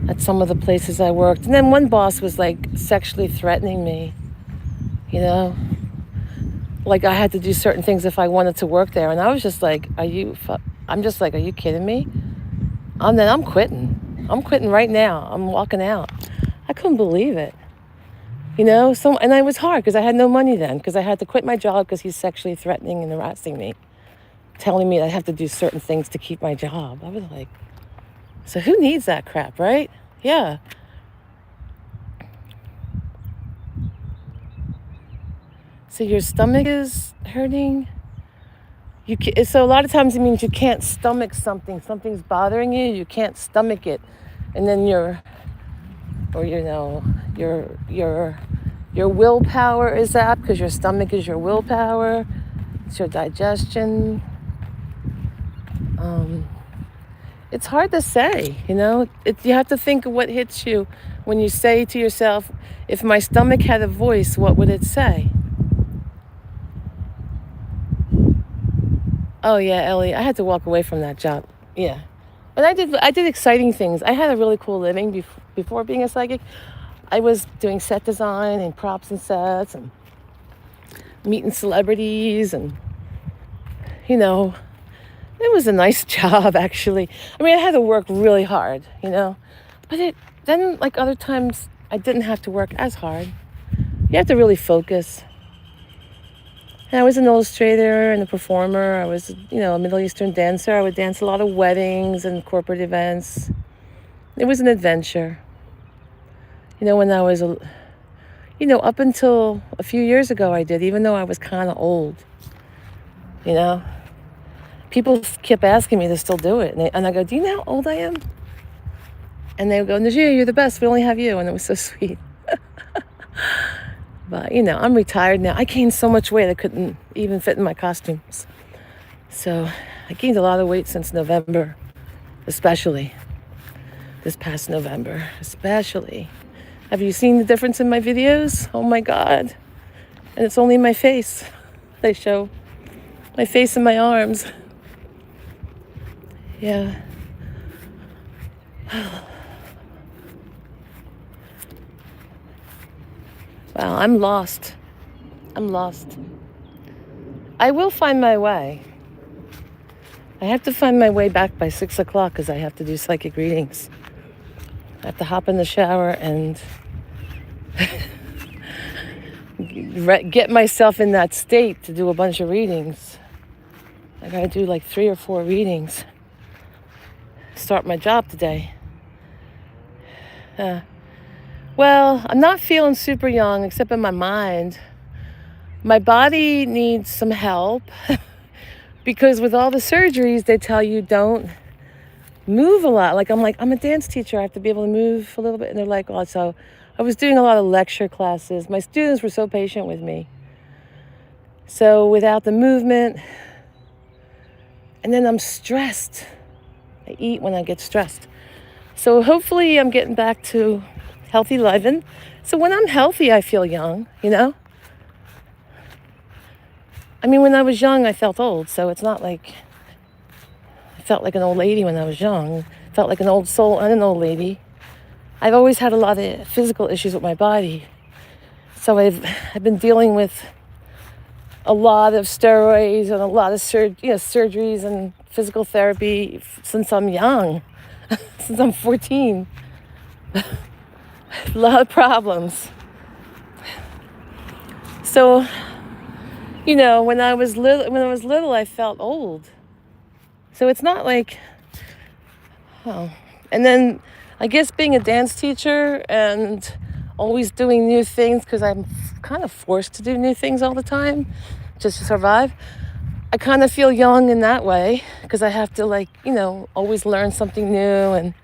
At some of the places I worked. And then one boss was sexually threatening me, I had to do certain things if I wanted to work there. And I was just like, are you kidding me? I'm quitting. I'm quitting right now. I'm walking out. I couldn't believe it. And it was hard because I had no money then, because I had to quit my job because he's sexually threatening and harassing me, telling me I have to do certain things to keep my job. I was like, so who needs that crap, right? Yeah. So your stomach is hurting. So a lot of times it means you can't stomach something. Something's bothering you. You can't stomach it, and then your willpower is zapped because your stomach is your willpower. It's your digestion. It's hard to say, you have to think of what hits you when you say to yourself, if my stomach had a voice, what would it say? Oh yeah, Ellie, I had to walk away from that job. Yeah. And I did exciting things. I had a really cool living before being a psychic. I was doing set design and props and sets and meeting celebrities, and it was a nice job, actually. I had to work really hard, but then other times I didn't have to work as hard. You have to really focus. And I was an illustrator and a performer. I was, a Middle Eastern dancer. I would dance a lot of weddings and corporate events. It was an adventure. When I was, up until a few years ago I did, even though I was kind of old, People kept asking me to still do it. And I go, do you know how old I am? And they would go, Najia, you're the best. We only have you. And it was so sweet. But, I'm retired now. I gained so much weight I couldn't even fit in my costumes. So I gained a lot of weight since November, especially this past November, especially. Have you seen the difference in my videos? Oh my God. And it's only my face. They show my face and my arms. Yeah. Wow, I'm lost. I'm lost. I will find my way. I have to find my way back by 6 o'clock because I have to do psychic readings. I have to hop in the shower and get myself in that state to do a bunch of readings. I gotta do like 3 or 4 readings. Start my job today. Well, I'm not feeling super young except in my mind. My body needs some help because with all the surgeries, they tell you don't move a lot. I'm a dance teacher. I have to be able to move a little bit. And they're like, oh, so I was doing a lot of lecture classes. My students were so patient with me. So without the movement, and then I'm stressed. I eat when I get stressed. So hopefully I'm getting back to healthy living. So when I'm healthy, I feel young, I mean, when I was young, I felt old. So it's not like I felt like an old lady when I was young. I felt like an old soul and an old lady. I've always had a lot of physical issues with my body. So I've been dealing with a lot of steroids and a lot of surgeries and physical therapy since I'm young, since I'm 14. A lot of problems. So, when I was little, I felt old. So it's not like, and then I guess being a dance teacher and always doing new things because I'm kind of forced to do new things all the time just to survive. I kind of feel young in that way because I have to always learn something new and,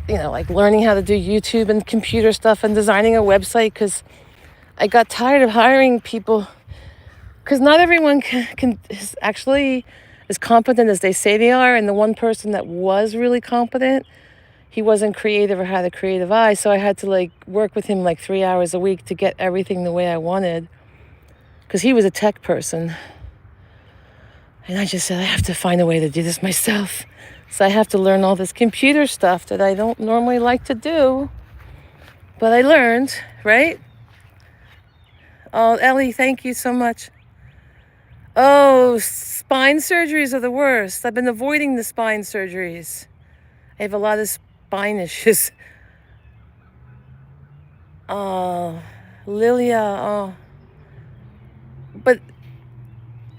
like learning how to do YouTube and computer stuff and designing a website because I got tired of hiring people because not everyone is actually as competent as they say they are. And the one person that was really competent, he wasn't creative or had a creative eye. So I had to work with him 3 hours a week to get everything the way I wanted because he was a tech person. And I just said, I have to find a way to do this myself. So I have to learn all this computer stuff that I don't normally like to do. But I learned, right? Oh, Ellie, thank you so much. Oh, spine surgeries are the worst. I've been avoiding the spine surgeries. I have a lot of spine issues. Oh, Lilia, oh. But,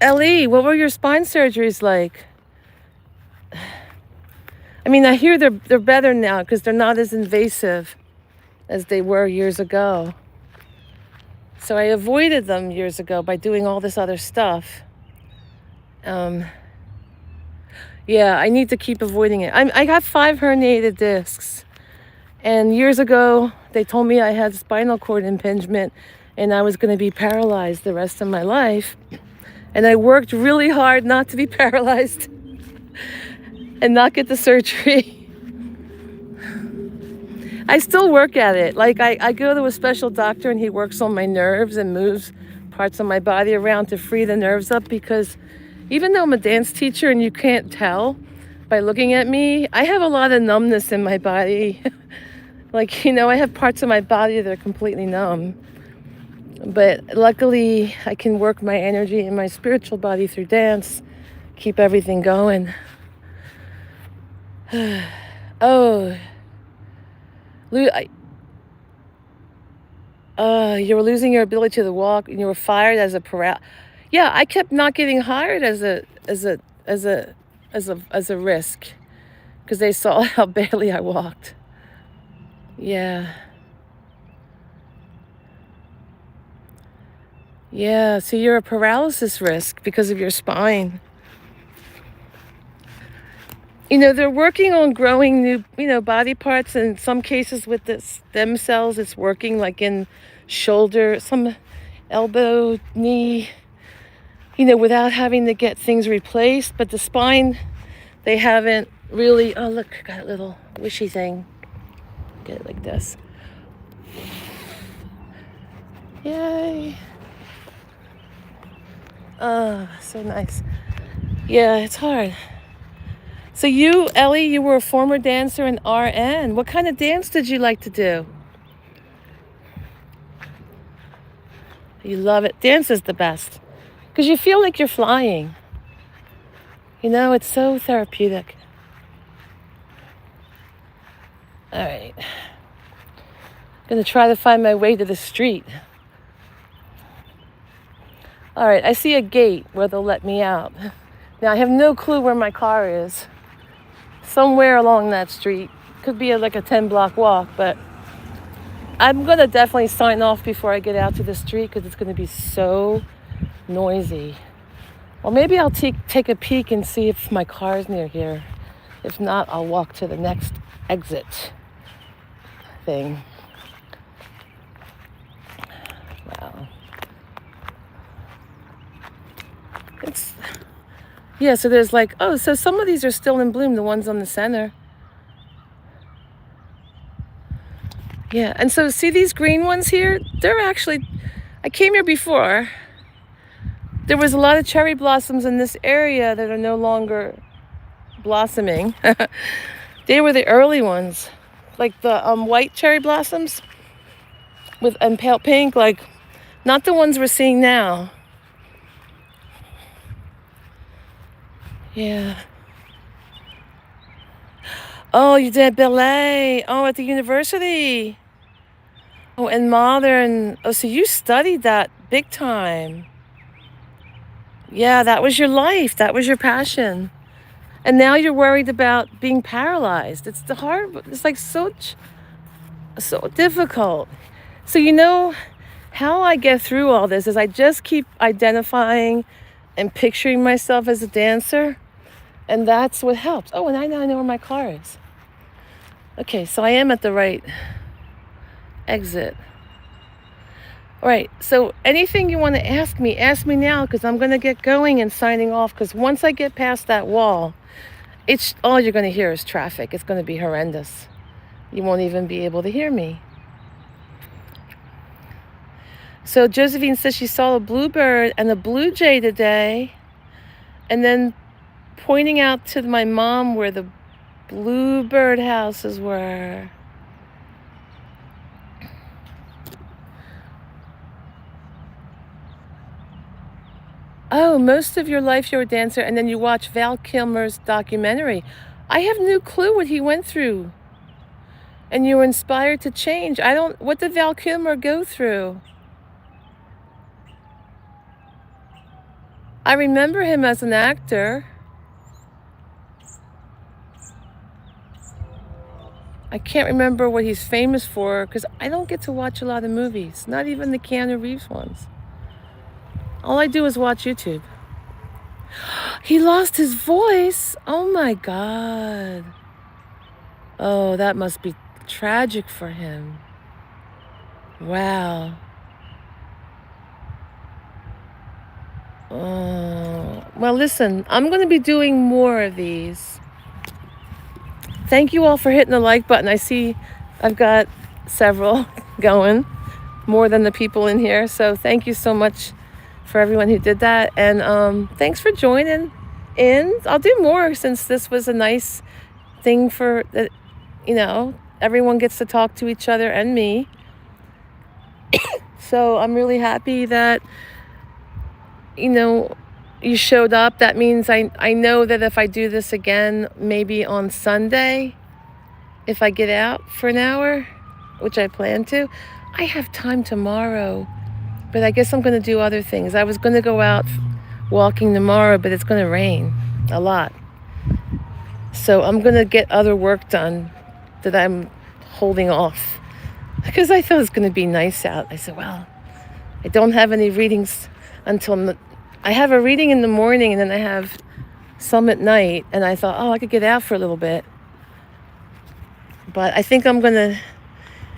Ellie, what were your spine surgeries like? I mean, I hear they're better now because they're not as invasive as they were years ago. So I avoided them years ago by doing all this other stuff. Yeah, I need to keep avoiding it. I got 5 herniated discs. And years ago, they told me I had spinal cord impingement and I was going to be paralyzed the rest of my life. And I worked really hard not to be paralyzed and not get the surgery. I still work at it. I go to a special doctor and he works on my nerves and moves parts of my body around to free the nerves up because even though I'm a dance teacher and you can't tell by looking at me, I have a lot of numbness in my body. I have parts of my body that are completely numb. But luckily, I can work my energy and my spiritual body through dance, keep everything going. Oh, you were losing your ability to walk, and you were fired as a Yeah, I kept not getting hired as a risk because they saw how badly I walked. Yeah. Yeah, so you're a paralysis risk because of your spine. They're working on growing new, body parts. In some cases with the stem cells, it's working like in shoulder, some elbow, knee, without having to get things replaced. But the spine, they haven't really. Oh, look, I got a little wishy thing. Get it like this. Yay. Oh, so nice. Yeah, it's hard. So you, Ellie, you were a former dancer in RN. What kind of dance did you like to do? You love it. Dance is the best because you feel like you're flying. It's so therapeutic. All right. I'm going to try to find my way to the street. All right, I see a gate where they'll let me out. Now, I have no clue where my car is. Somewhere along that street. Could be like a 10-block walk, but I'm going to definitely sign off before I get out to the street because it's going to be so noisy. Well, maybe I'll take a peek and see if my car's near here. If not, I'll walk to the next exit thing. Wow. So there's so some of these are still in bloom, the ones on the center. Yeah, and so see these green ones here? They're actually, I came here before. There was a lot of cherry blossoms in this area that are no longer blossoming. They were the early ones, like the white cherry blossoms and pale pink, not the ones we're seeing now. Yeah. Oh, you did ballet. Oh, at the university. Oh, and modern. Oh, so you studied that big time. Yeah, that was your life. That was your passion. And now you're worried about being paralyzed. It's so difficult. So how I get through all this is I just keep identifying and picturing myself as a dancer. And that's what helps. Oh, and I know where my car is. Okay, so I am at the right exit. All right, so anything you want to ask me now, because I'm going to get going and signing off, because once I get past that wall, it's all you're going to hear is traffic. It's going to be horrendous. You won't even be able to hear me. So Josephine says she saw a bluebird and a blue jay today, and then pointing out to my mom where the bluebird houses were. Oh, most of your life you're a dancer, and then you watch Val Kilmer's documentary. I have no clue what he went through. And you were inspired to change. What did Val Kilmer go through? I remember him as an actor. I can't remember what he's famous for because I don't get to watch a lot of movies, not even the Keanu Reeves ones. All I do is watch YouTube. He lost his voice. Oh my God. Oh, that must be tragic for him. Wow. Oh, well, listen, I'm going to be doing more of these. Thank you all for hitting the like button. I see I've got several going, more than the people in here. So thank you so much for everyone who did that. And thanks for joining in. I'll do more since this was a nice thing for, everyone gets to talk to each other and me. So I'm really happy that, you showed up. That means I know that if I do this again, maybe on Sunday, if I get out for an hour, which I plan to, I have time tomorrow, but I guess I'm going to do other things. I was going to go out walking tomorrow, but it's going to rain a lot. So I'm going to get other work done that I'm holding off because I thought it was going to be nice out. I said, well, I don't have any readings until I have a reading in the morning, and then I have some at night, and I thought, oh, I could get out for a little bit. But I think I'm going to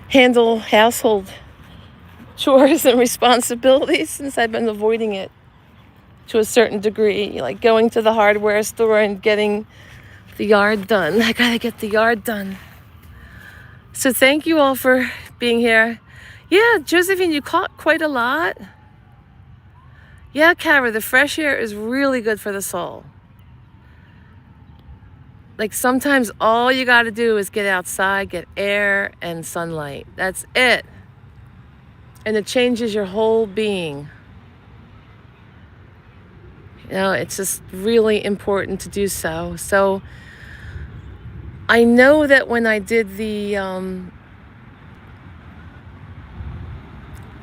handle household chores and responsibilities since I've been avoiding it to a certain degree, like going to the hardware store and getting the yard done. I gotta get the yard done. So thank you all for being here. Yeah, Josephine, you caught quite a lot. Yeah, Kara, the fresh air is really good for the soul. Like sometimes all you gotta do is get outside, get air and sunlight. That's it. And it changes your whole being. You know, it's just really important to do so. So I know that when I did the,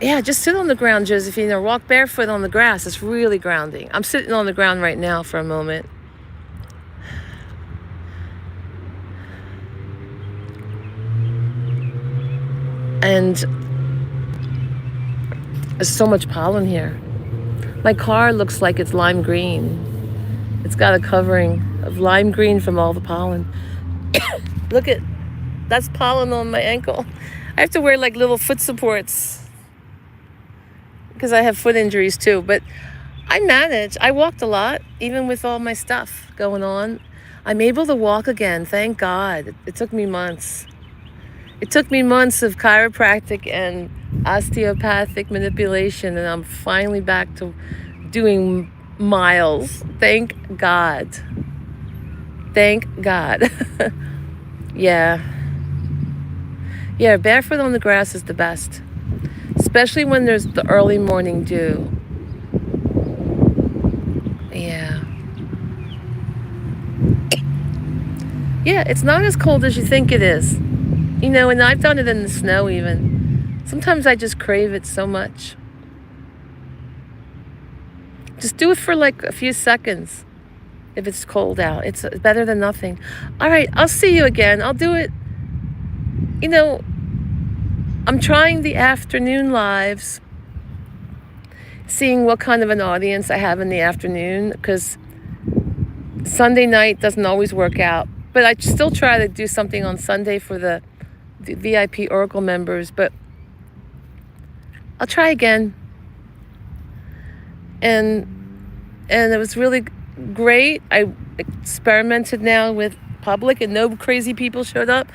just sit on the ground, Josephine, or walk barefoot on the grass. It's really grounding. I'm sitting on the ground right now for a moment. And there's so much pollen here. My car looks like it's lime green. It's got a covering of lime green from all the pollen. Look at, that's pollen on my ankle. I have to wear like little foot supports because I have foot injuries too. But I manage. I walked a lot, even with all my stuff going on. I'm able to walk again, thank God. It took me months. It took me months of chiropractic and osteopathic manipulation, and I'm finally back to doing miles. Thank God. Thank God. Yeah, barefoot on the grass is the best, especially when there's the early morning dew. Yeah, it's not as cold as you think it is. You know, and I've done it in the snow even. Sometimes I just crave it so much. Just do it for like a few seconds if it's cold out. It's better than nothing. All right, I'll see you again. I'll do it. You know, I'm trying the afternoon lives, seeing what kind of an audience I have in the afternoon, because Sunday night doesn't always work out. But I still try to do something on Sunday for the VIP Oracle members, but I'll try again. And it was really great. I experimented now with public, and no crazy people showed up.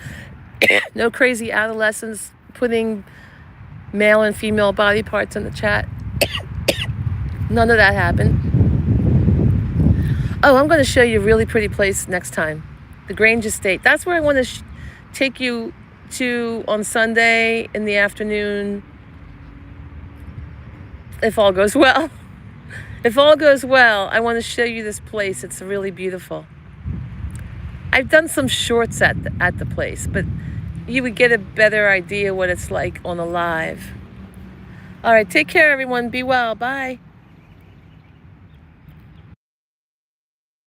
No crazy adolescents putting male and female body parts in the chat. None of that happened. Oh, I'm going to show you a really pretty place next time. The Grange Estate. That's where I want to take you to on Sunday in the afternoon, if all goes well. If all goes well, I want to show you this place. It's really beautiful. I've done some shorts at the place, but you would get a better idea what it's like on a live. All right, take care, everyone. Be well. Bye.